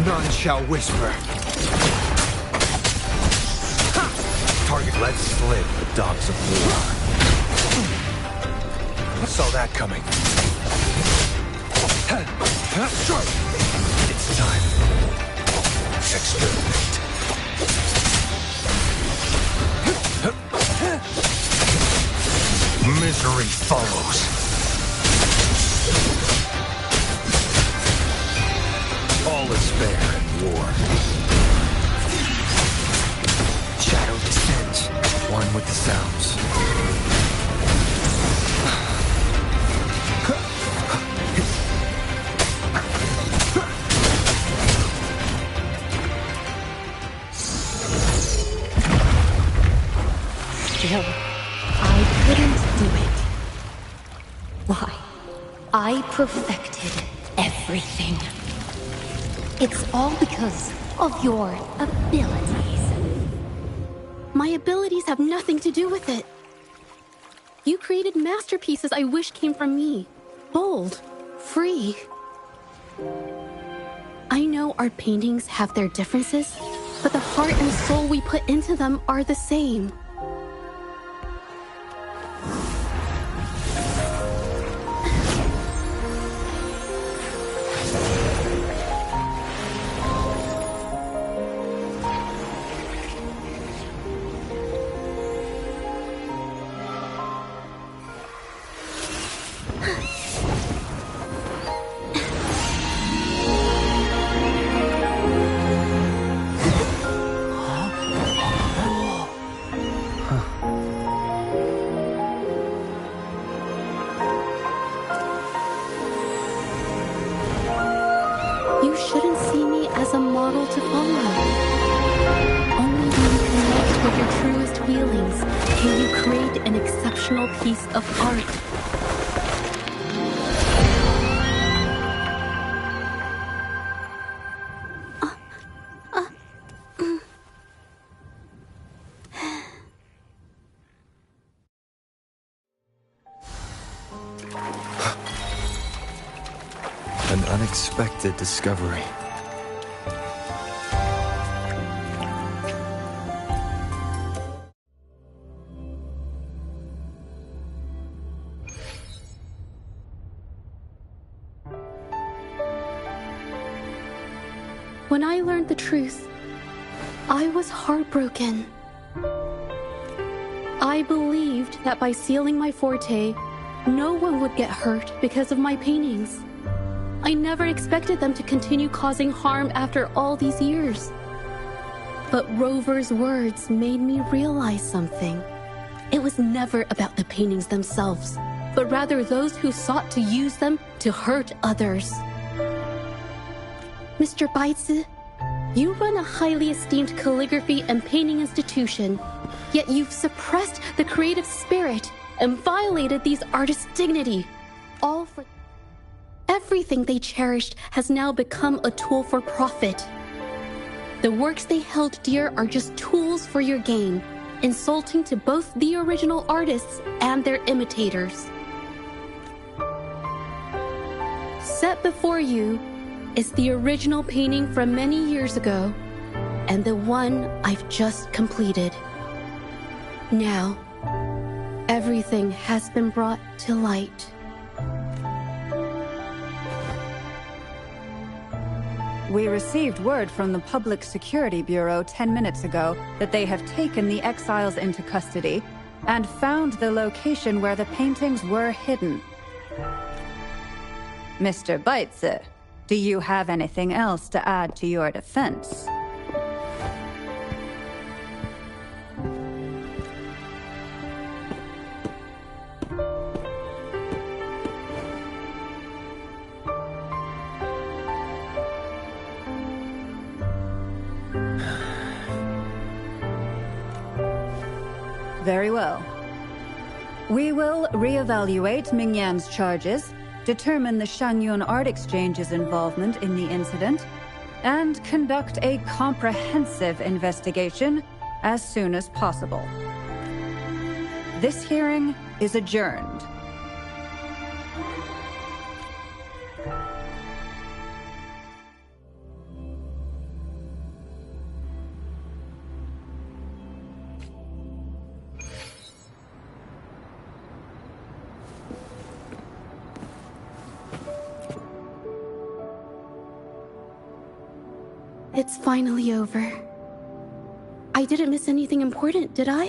None shall whisper. Target let slip the dogs of war. Saw that coming. It's time. Exterminate. Misery follows. All is fair in war. Shadow descends, one with the sounds. Still, I couldn't do it. Why? I perfected everything. It's all because of your abilities. My abilities have nothing to do with it. You created masterpieces I wish came from me. Bold, free. I know art paintings have their differences, but the heart and soul we put into them are the same. You shouldn't see me as a model to follow. Only when you connect with your truest feelings can you create an exceptional piece of art. An unexpected discovery. When I learned the truth, I was heartbroken. I believed that by sealing my forte, no one would get hurt because of my paintings. I never expected them to continue causing harm after all these years. But Rover's words made me realize something. It was never about the paintings themselves, but rather those who sought to use them to hurt others. Mr. Baitsu, you run a highly esteemed calligraphy and painting institution, yet you've suppressed the creative spirit and violated these artists' dignity, all for... Everything they cherished has now become a tool for profit. The works they held dear are just tools for your gain, insulting to both the original artists and their imitators. Set before you is the original painting from many years ago, and the one I've just completed. Now, everything has been brought to light. We received word from the Public Security Bureau 10 minutes ago that they have taken the exiles into custody and found the location where the paintings were hidden. Mr. Baitsu, do you have anything else to add to your defense? Very well. We will reevaluate Mingyan's charges, determine the Shanyun Art Exchange's involvement in the incident, and conduct a comprehensive investigation as soon as possible. This hearing is adjourned. It's finally over. I didn't miss anything important, did I?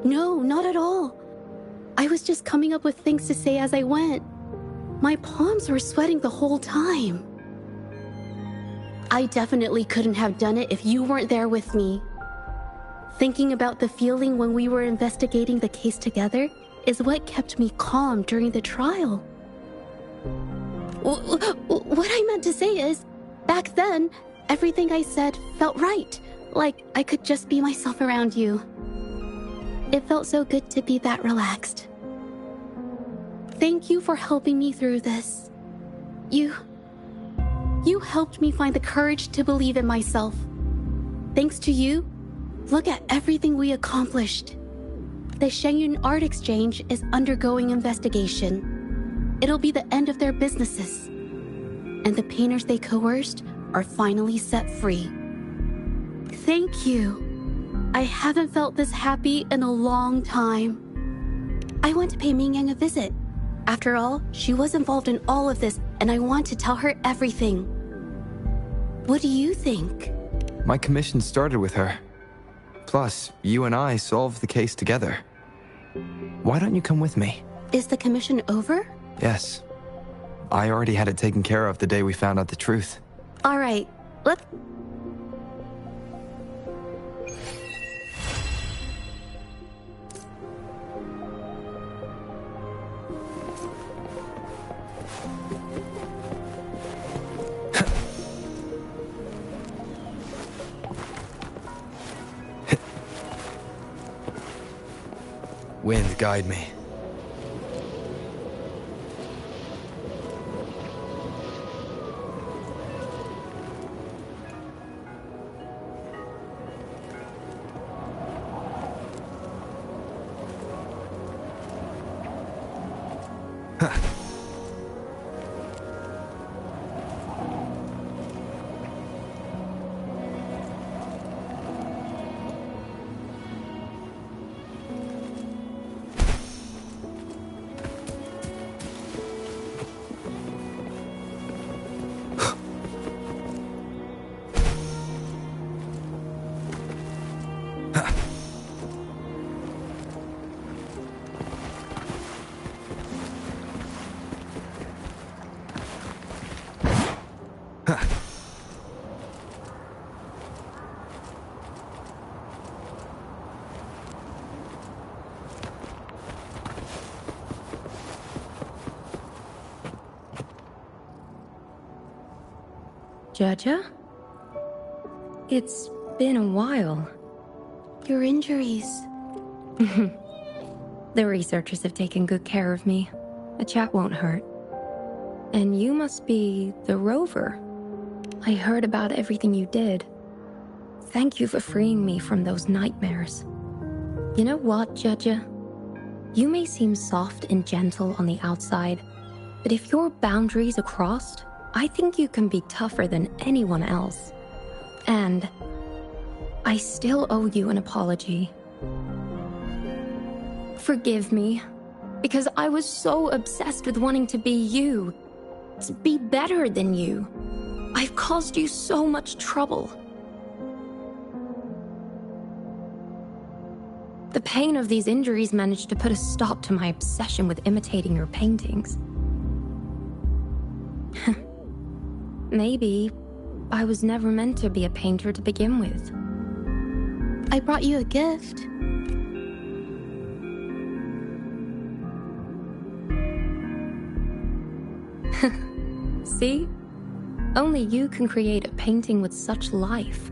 No, not at all. I was just coming up with things to say as I went. My palms were sweating the whole time. I definitely couldn't have done it if you weren't there with me. Thinking about the feeling when we were investigating the case together is what kept me calm during the trial. What I meant to say is, back then, everything I said felt right. Like I could just be myself around you. It felt so good to be that relaxed. Thank you for helping me through this. You helped me find the courage to believe in myself. Thanks to you, look at everything we accomplished. The Shenyun Art Exchange is undergoing investigation. It'll be the end of their businesses. And the painters they coerced are finally set free. Thank you. I haven't felt this happy in a long time. I want to pay Mingyang a visit. After all, she was involved in all of this, and I want to tell her everything. What do you think? My commission started with her. Plus, you and I solved the case together. Why don't you come with me? Is the commission over? Yes. I already had it taken care of the day we found out the truth. All right, let's... Wind, guide me. Jaja? It's been a while. Your injuries. The researchers have taken good care of me. A chat won't hurt. And you must be the rover. I heard about everything you did. Thank you for freeing me from those nightmares. You know what, Jaja? You may seem soft and gentle on the outside, but if your boundaries are crossed, I think you can be tougher than anyone else. And I still owe you an apology. Forgive me, because I was so obsessed with wanting to be you, to be better than you. I've caused you so much trouble. The pain of these injuries managed to put a stop to my obsession with imitating your paintings. Maybe I was never meant to be a painter to begin with. I brought you a gift. See? Only you can create a painting with such life.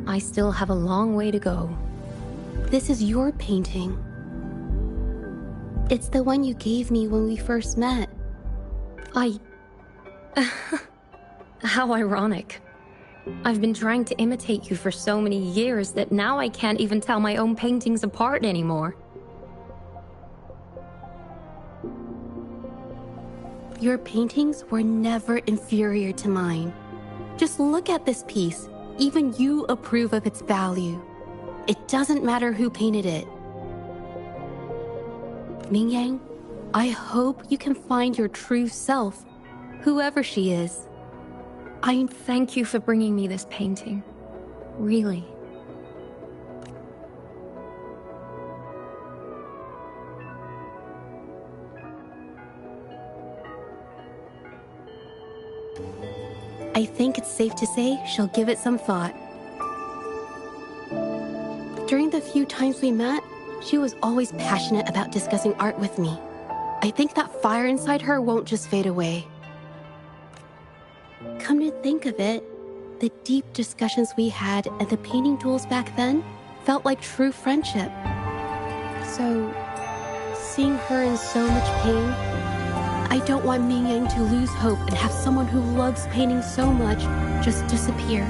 I still have a long way to go. This is your painting. It's the one you gave me when we first met. How ironic. I've been trying to imitate you for so many years that now I can't even tell my own paintings apart anymore. Your paintings were never inferior to mine. Just look at this piece. Even you approve of its value. It doesn't matter who painted it. Mingyang, I hope you can find your true self, whoever she is. I thank you for bringing me this painting. Really. I think it's safe to say she'll give it some thought. During the few times we met, she was always passionate about discussing art with me. I think that fire inside her won't just fade away. Come to think of it, the deep discussions we had and the painting duels back then felt like true friendship. So, seeing her in so much pain, I don't want Ming Yang to lose hope and have someone who loves painting so much just disappear.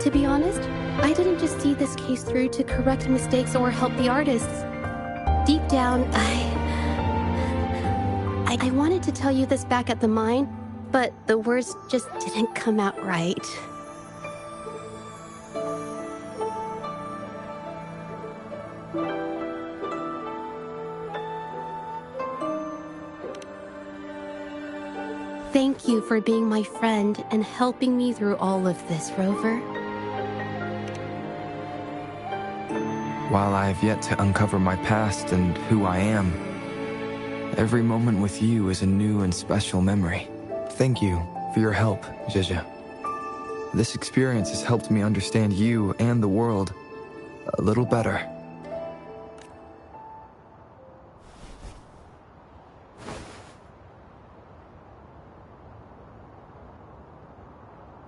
To be honest, I didn't just see this case through to correct mistakes or help the artists. Deep down, I wanted to tell you this back at the mine, but the words just didn't come out right. Thank you for being my friend and helping me through all of this, Rover. While I have yet to uncover my past and who I am, every moment with you is a new and special memory. Thank you for your help, Zhezhe. This experience has helped me understand you and the world a little better.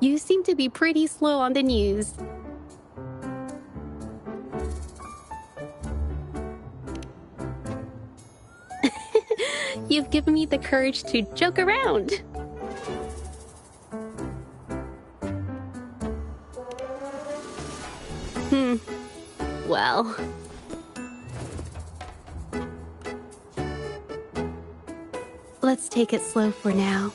You seem to be pretty slow on the news. You've given me the courage to joke around. Well. Let's take it slow for now.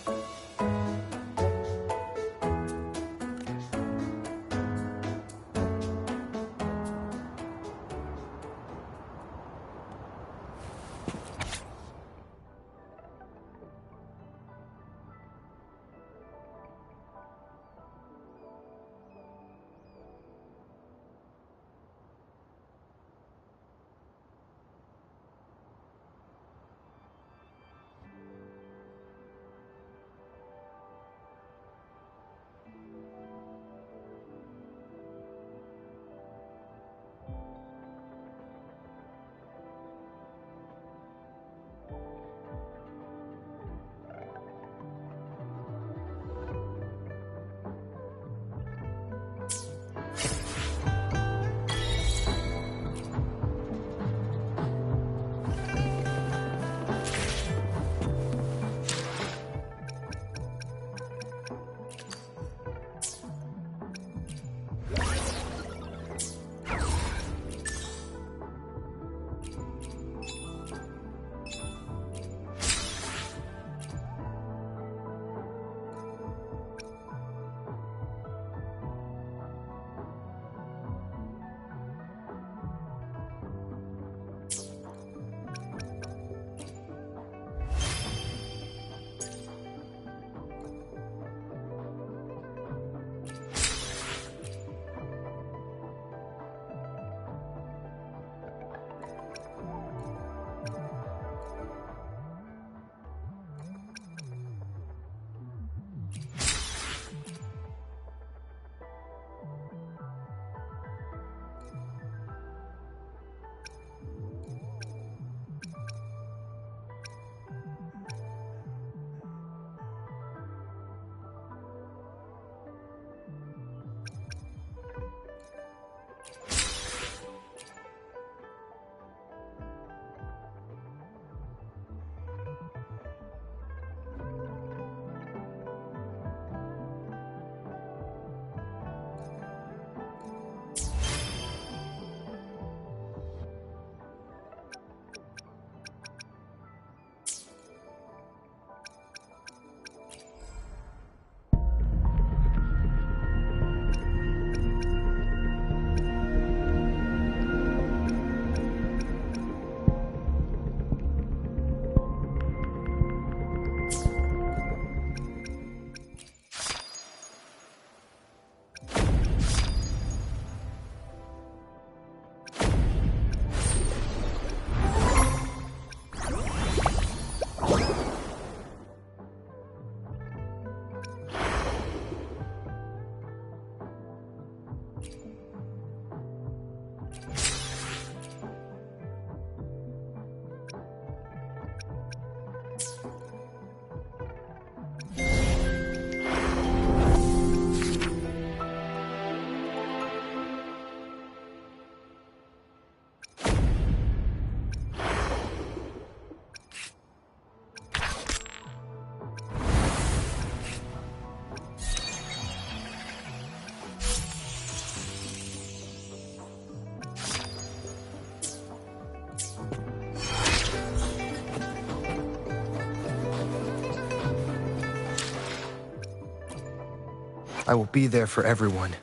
I will be there for everyone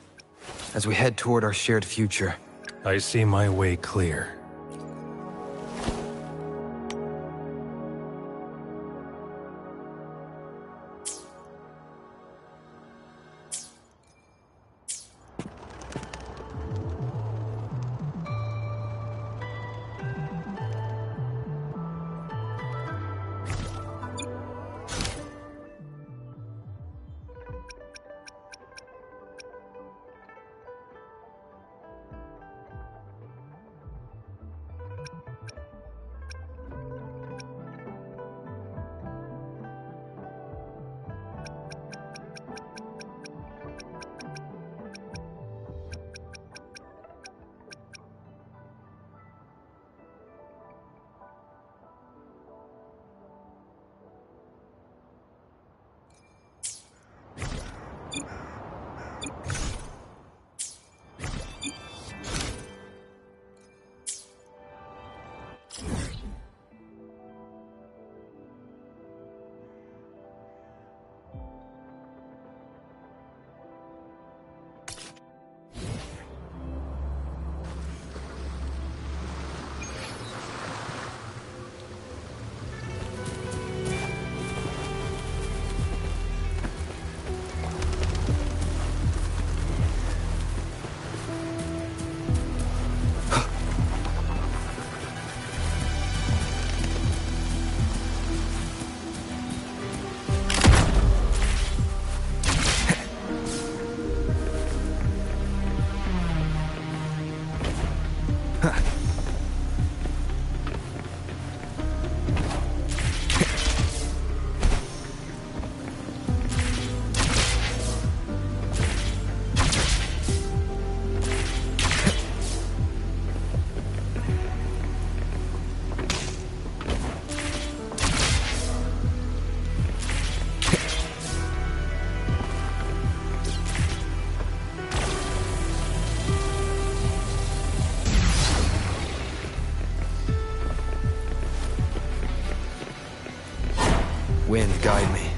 as we head toward our shared future. I see my way clear. Wind, guide me.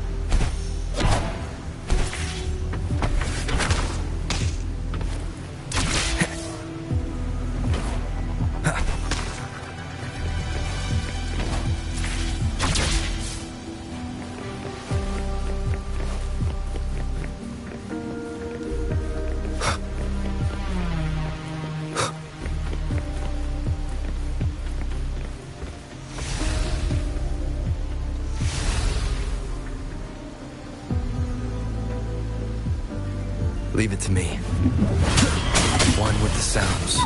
Leave it to me. One with the sounds.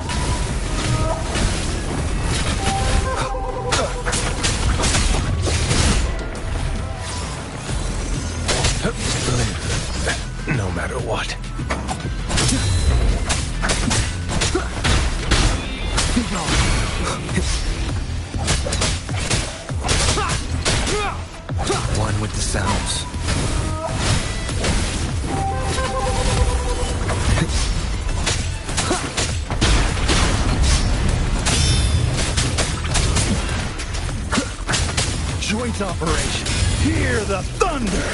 Live, no matter what. One with the sounds. Joint operation. Hear the thunder!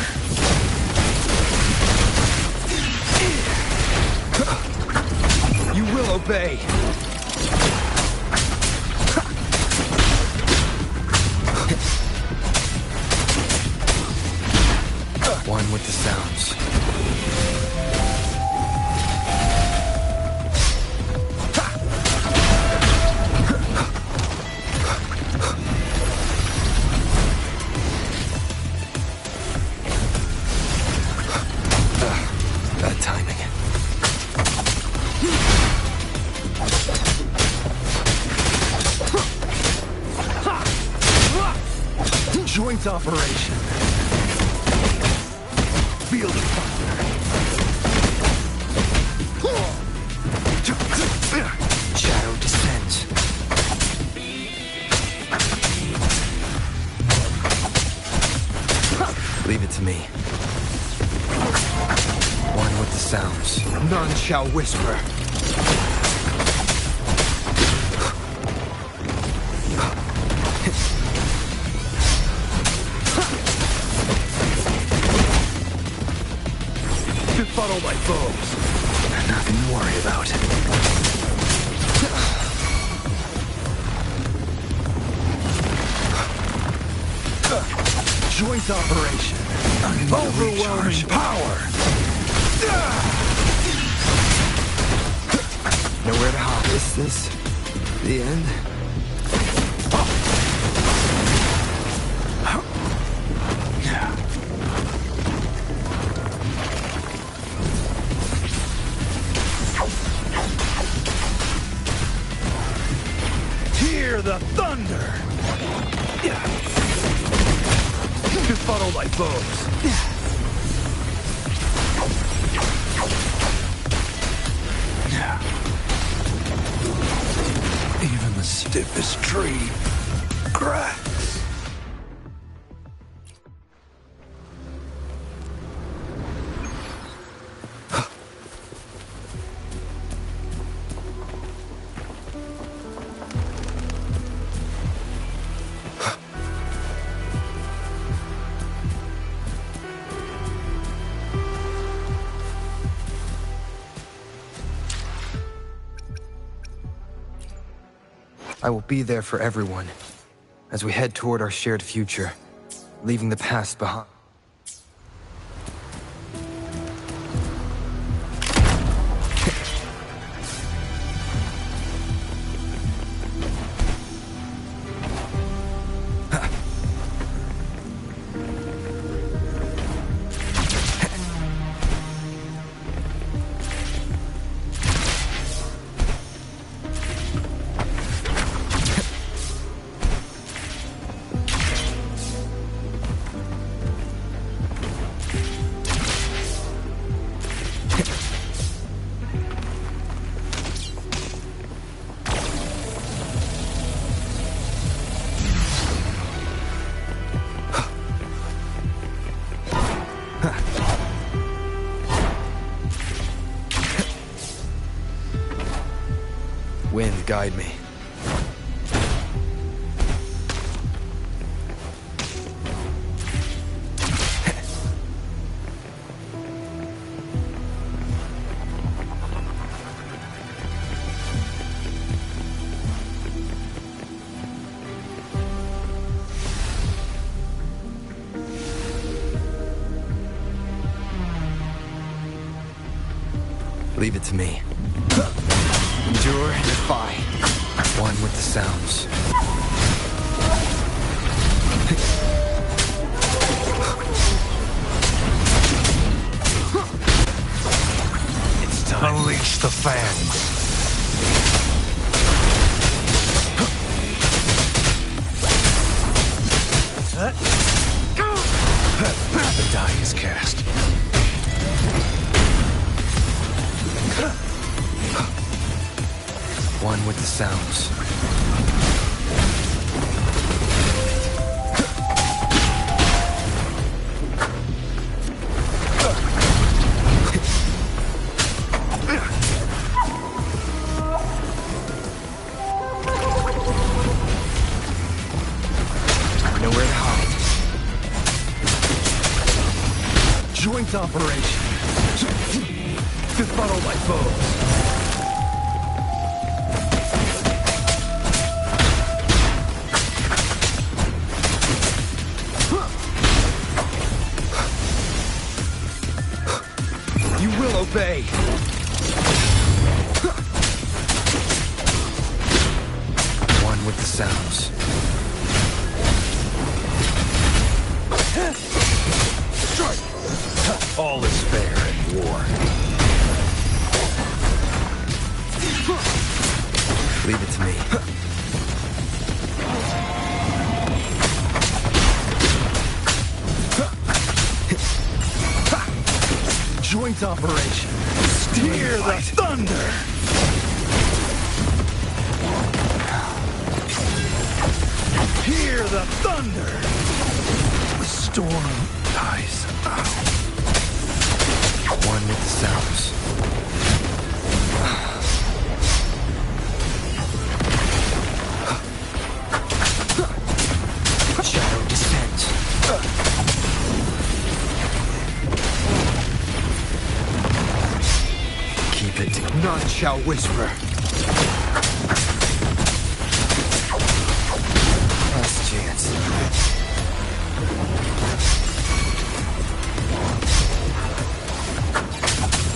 You will obey. One with the sounds. Bad timing. Joint operation. Feel the thunder. Shadow descends. Leave it to me. One with the sounds. None shall whisper. Befuddle my foes. Nothing to worry about. Joint operation. Overwhelming power. Nowhere to hide. Is this the end? Hear the thunder. Befuddle my foes. Even the stiffest tree cracks. I will be there for everyone as we head toward our shared future, leaving the past behind. Wind, guide me. Leave it to me. Endure, defy. One with the sounds. It's time. Unleash the fans. The die is cast. One with the sounds. Nowhere to hide. Joint operation. Befuddle my foes. Obey. One with the sounds. Strike. All is fair in war. Leave it to me. Joint operation. Hear the thunder! Hear the thunder! The storm dies out. One with the sounds. Shadow descends. keep it. None shall whisper. Last chance.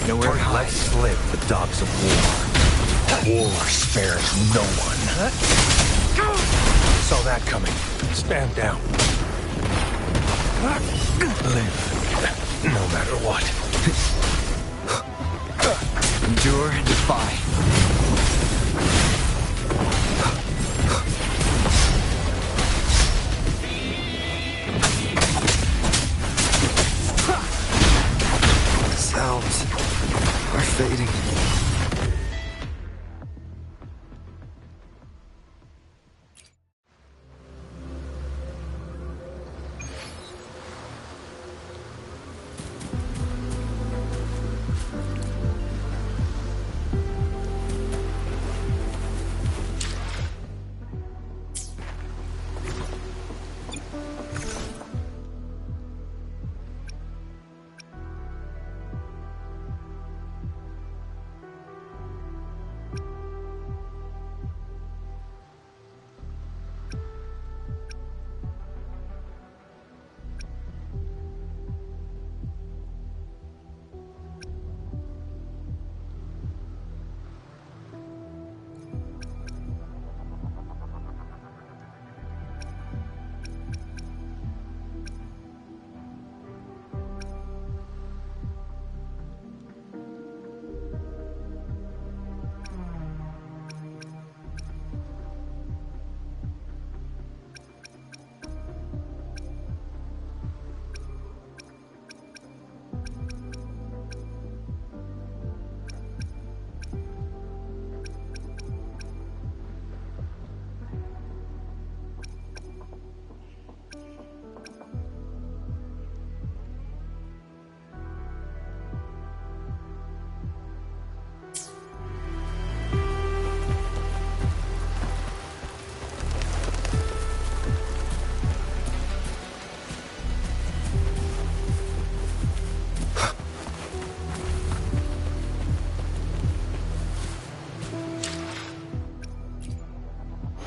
Nowhere to hide. Let slip the dogs of war. War spares no one. Saw that coming. Stand down. Live, no matter what. Endure and defy. Sounds are fading.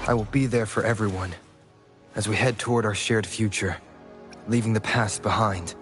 I will be there for everyone as we head toward our shared future, leaving the past behind.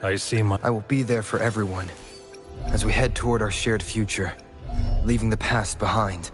I will be there for everyone as we head toward our shared future, leaving the past behind.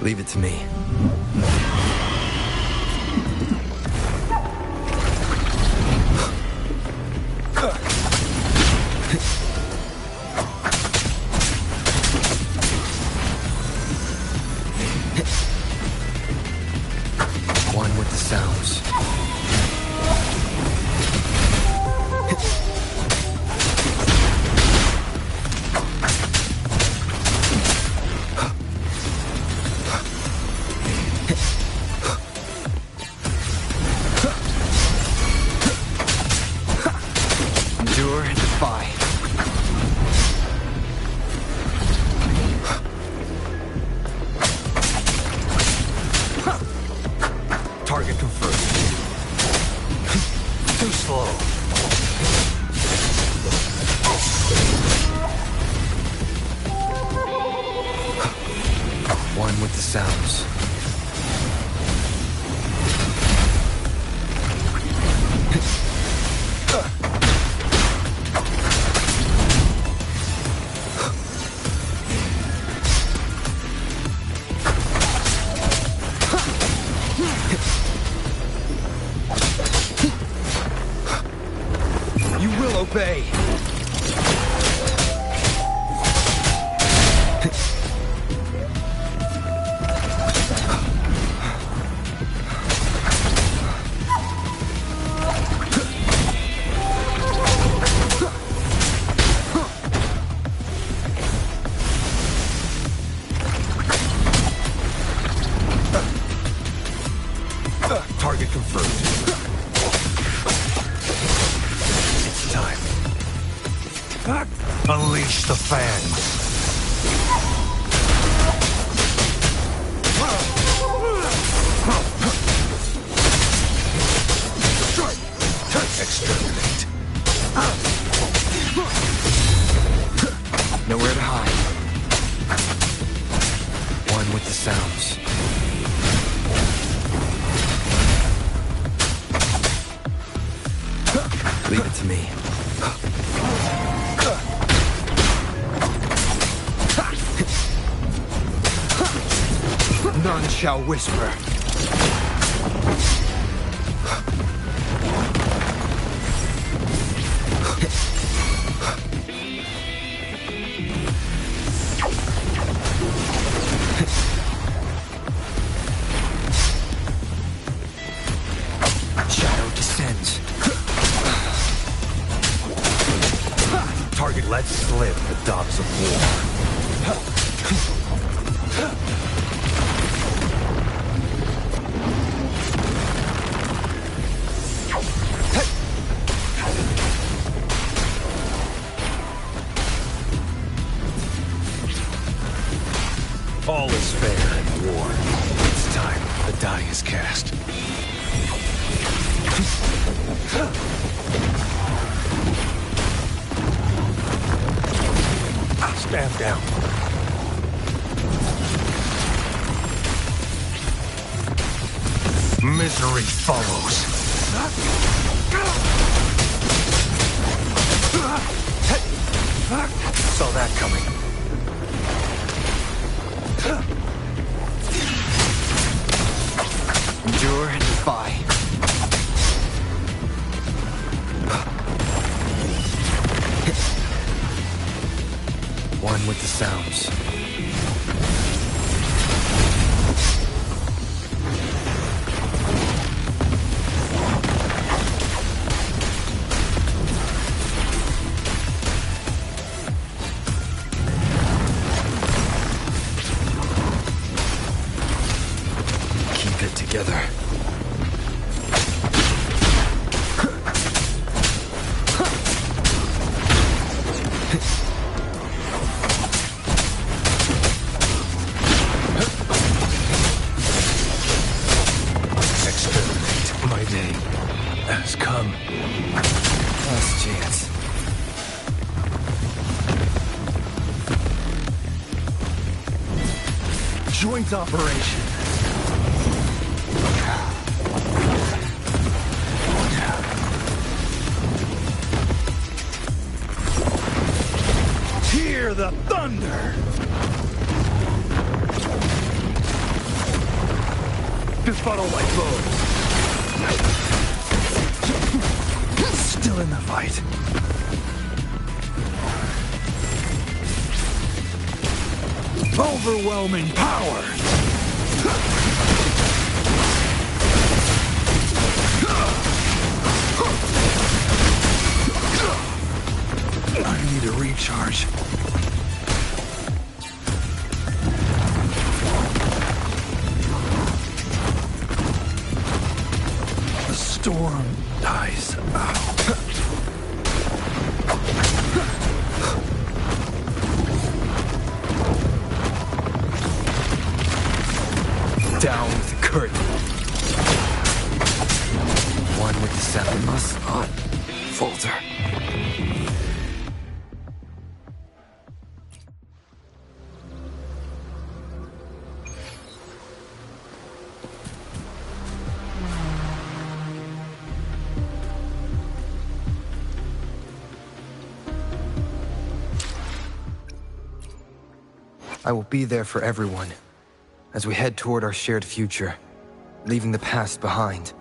Leave it to me. One with the sounds. Endure and defy. Target confirmed. Too slow. One with the sounds. You will obey. Target confirmed. It's time. Unleash the fans. Exterminate. Nowhere to hide. One with the sounds. Leave it to me. None shall whisper. Shadow descends. Target let slip the dogs of war. All is fair in war. It's time. The die is cast. Stand down. Misery follows. Saw that coming. Endure and defy. One with the sounds. Keep it together. My day has come. Last chance. Joint operation. Hear the thunder. Befuddle my foes. Still in the fight. Overwhelming power! I need a recharge. The storm dies out. Down with the curtain. One with the seven must not falter. I will be there for everyone as we head toward our shared future, leaving the past behind.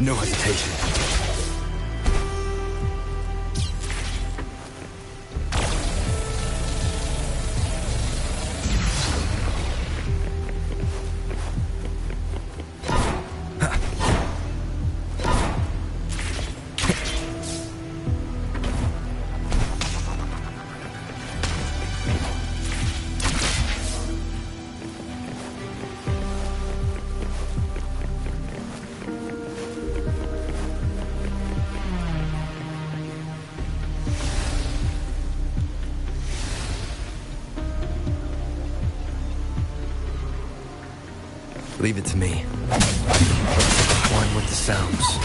No hesitation. Leave it to me. One with the sounds.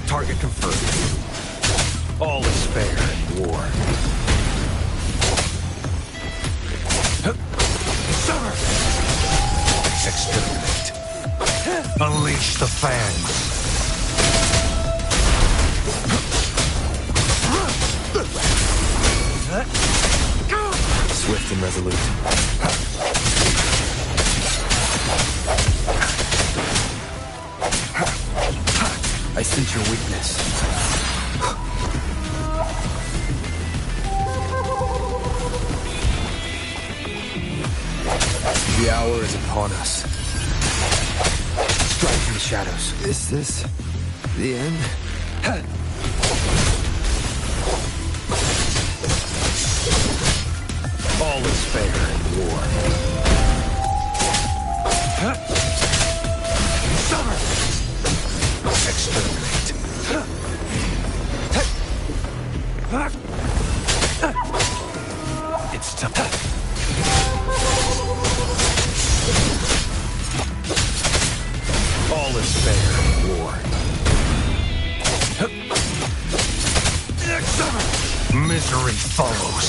Target confirmed. All is fair in war. Exterminate. Unleash the fangs. Swift and resolute. I sense your weakness. The hour is upon us. Strike from the shadows. Is this the end? All is fair in war. Summer! Exterminate. It's time. All is fair in war. Misery follows.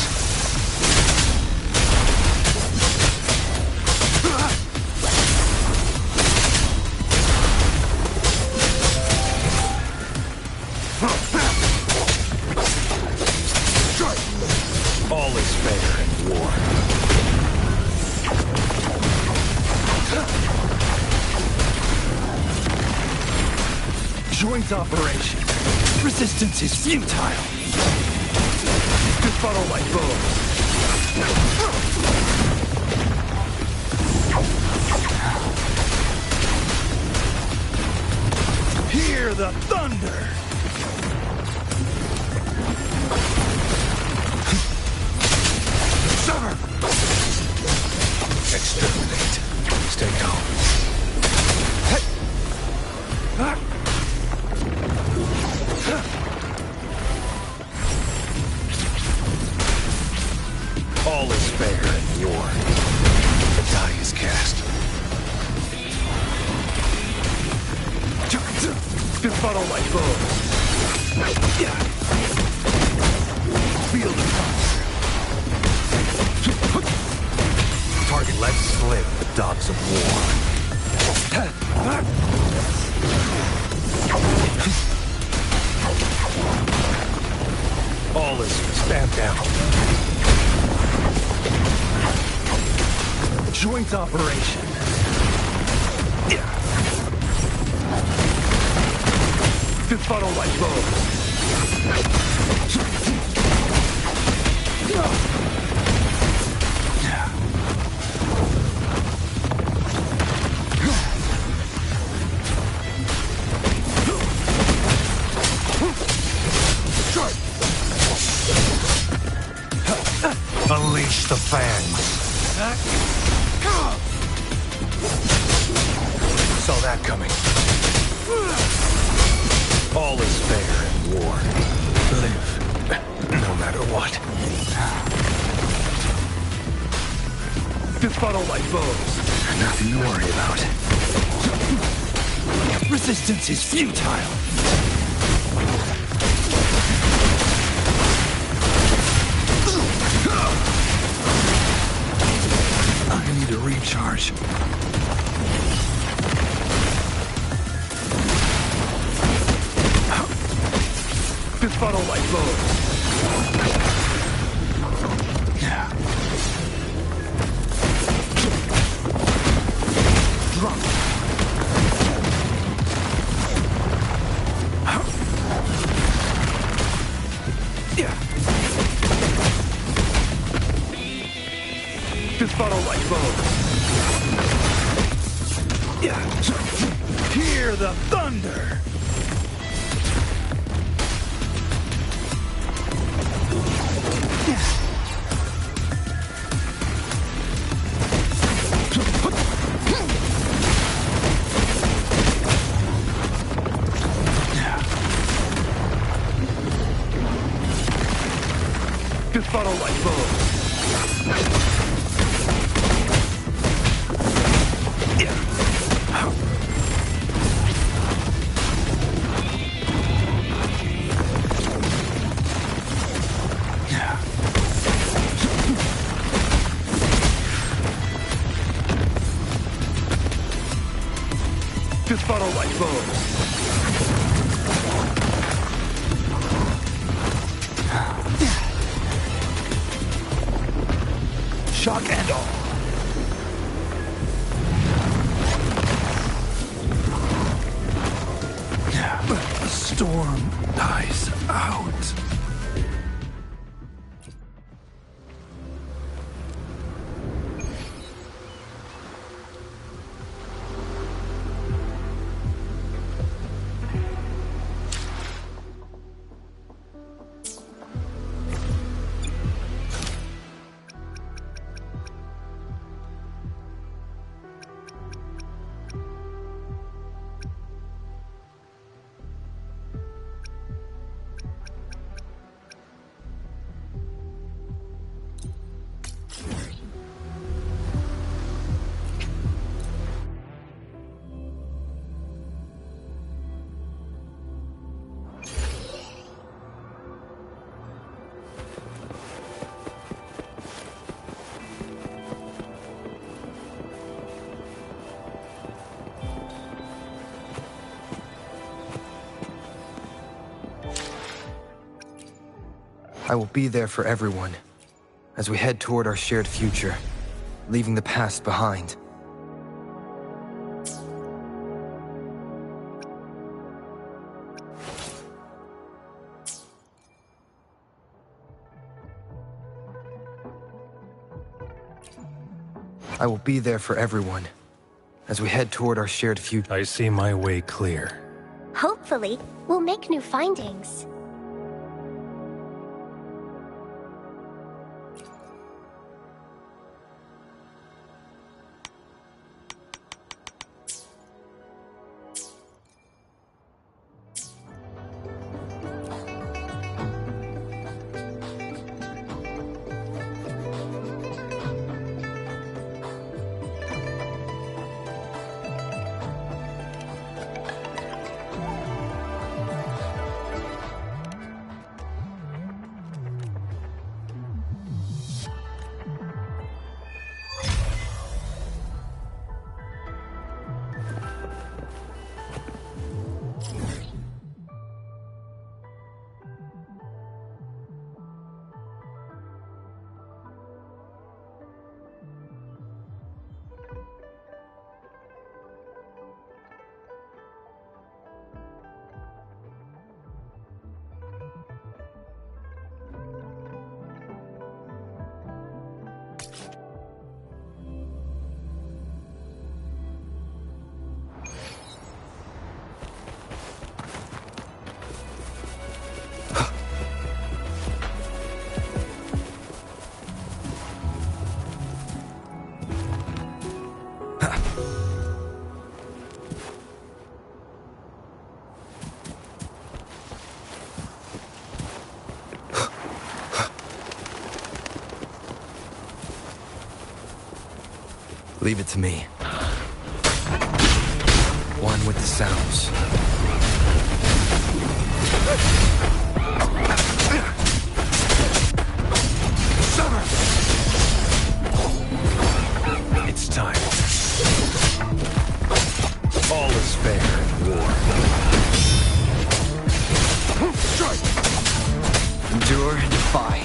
All is fair in war. Joint operation. Resistance is futile. Befuddle my foes. Hear the thunder. Summer! Exterminate. Stay calm. All is fair in war. The die is cast. Befuddle my foes. Feel the power. Target let slip the dogs of war. All is stand down. Joint operation. Befuddle my foes. Unleash the fangs. Saw that coming. All is fair in war. Live, no matter what. Befuddle my foes. Nothing to worry about. Resistance is futile. I need a recharge. Befuddle my foes. Drop. Befuddle my foes. Hear the thunder. Befuddle my foes. Befuddle my foes. Shock and all. storm dies out. I will be there for everyone as we head toward our shared future, leaving the past behind. I will be there for everyone as we head toward our shared future. I see my way clear. Hopefully, we'll make new findings. Leave it to me. One with the sounds. It's time. All is fair in war. Strike! Endure and defy.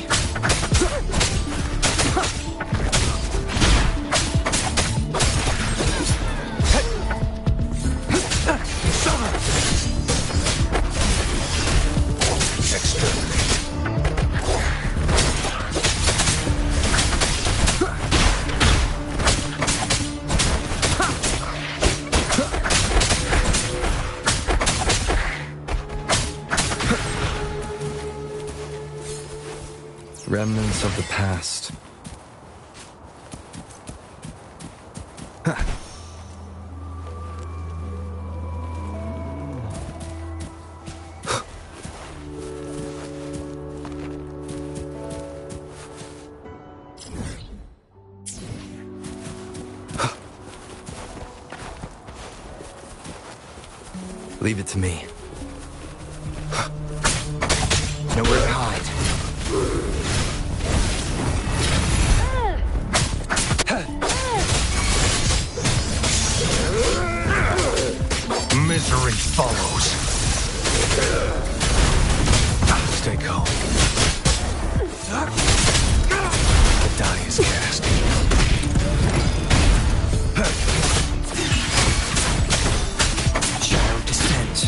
Remnants of the past. Leave it to me. Nowhere to hide. Misery follows. Stay calm. The die is cast. Shadow descends.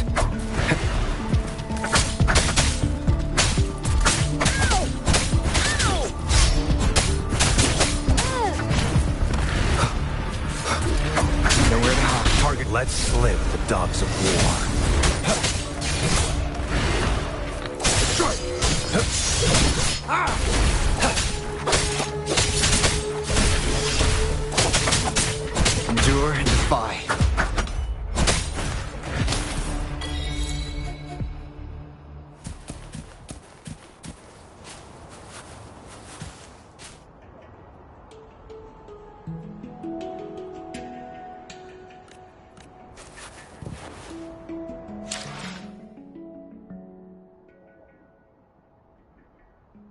dogs of war.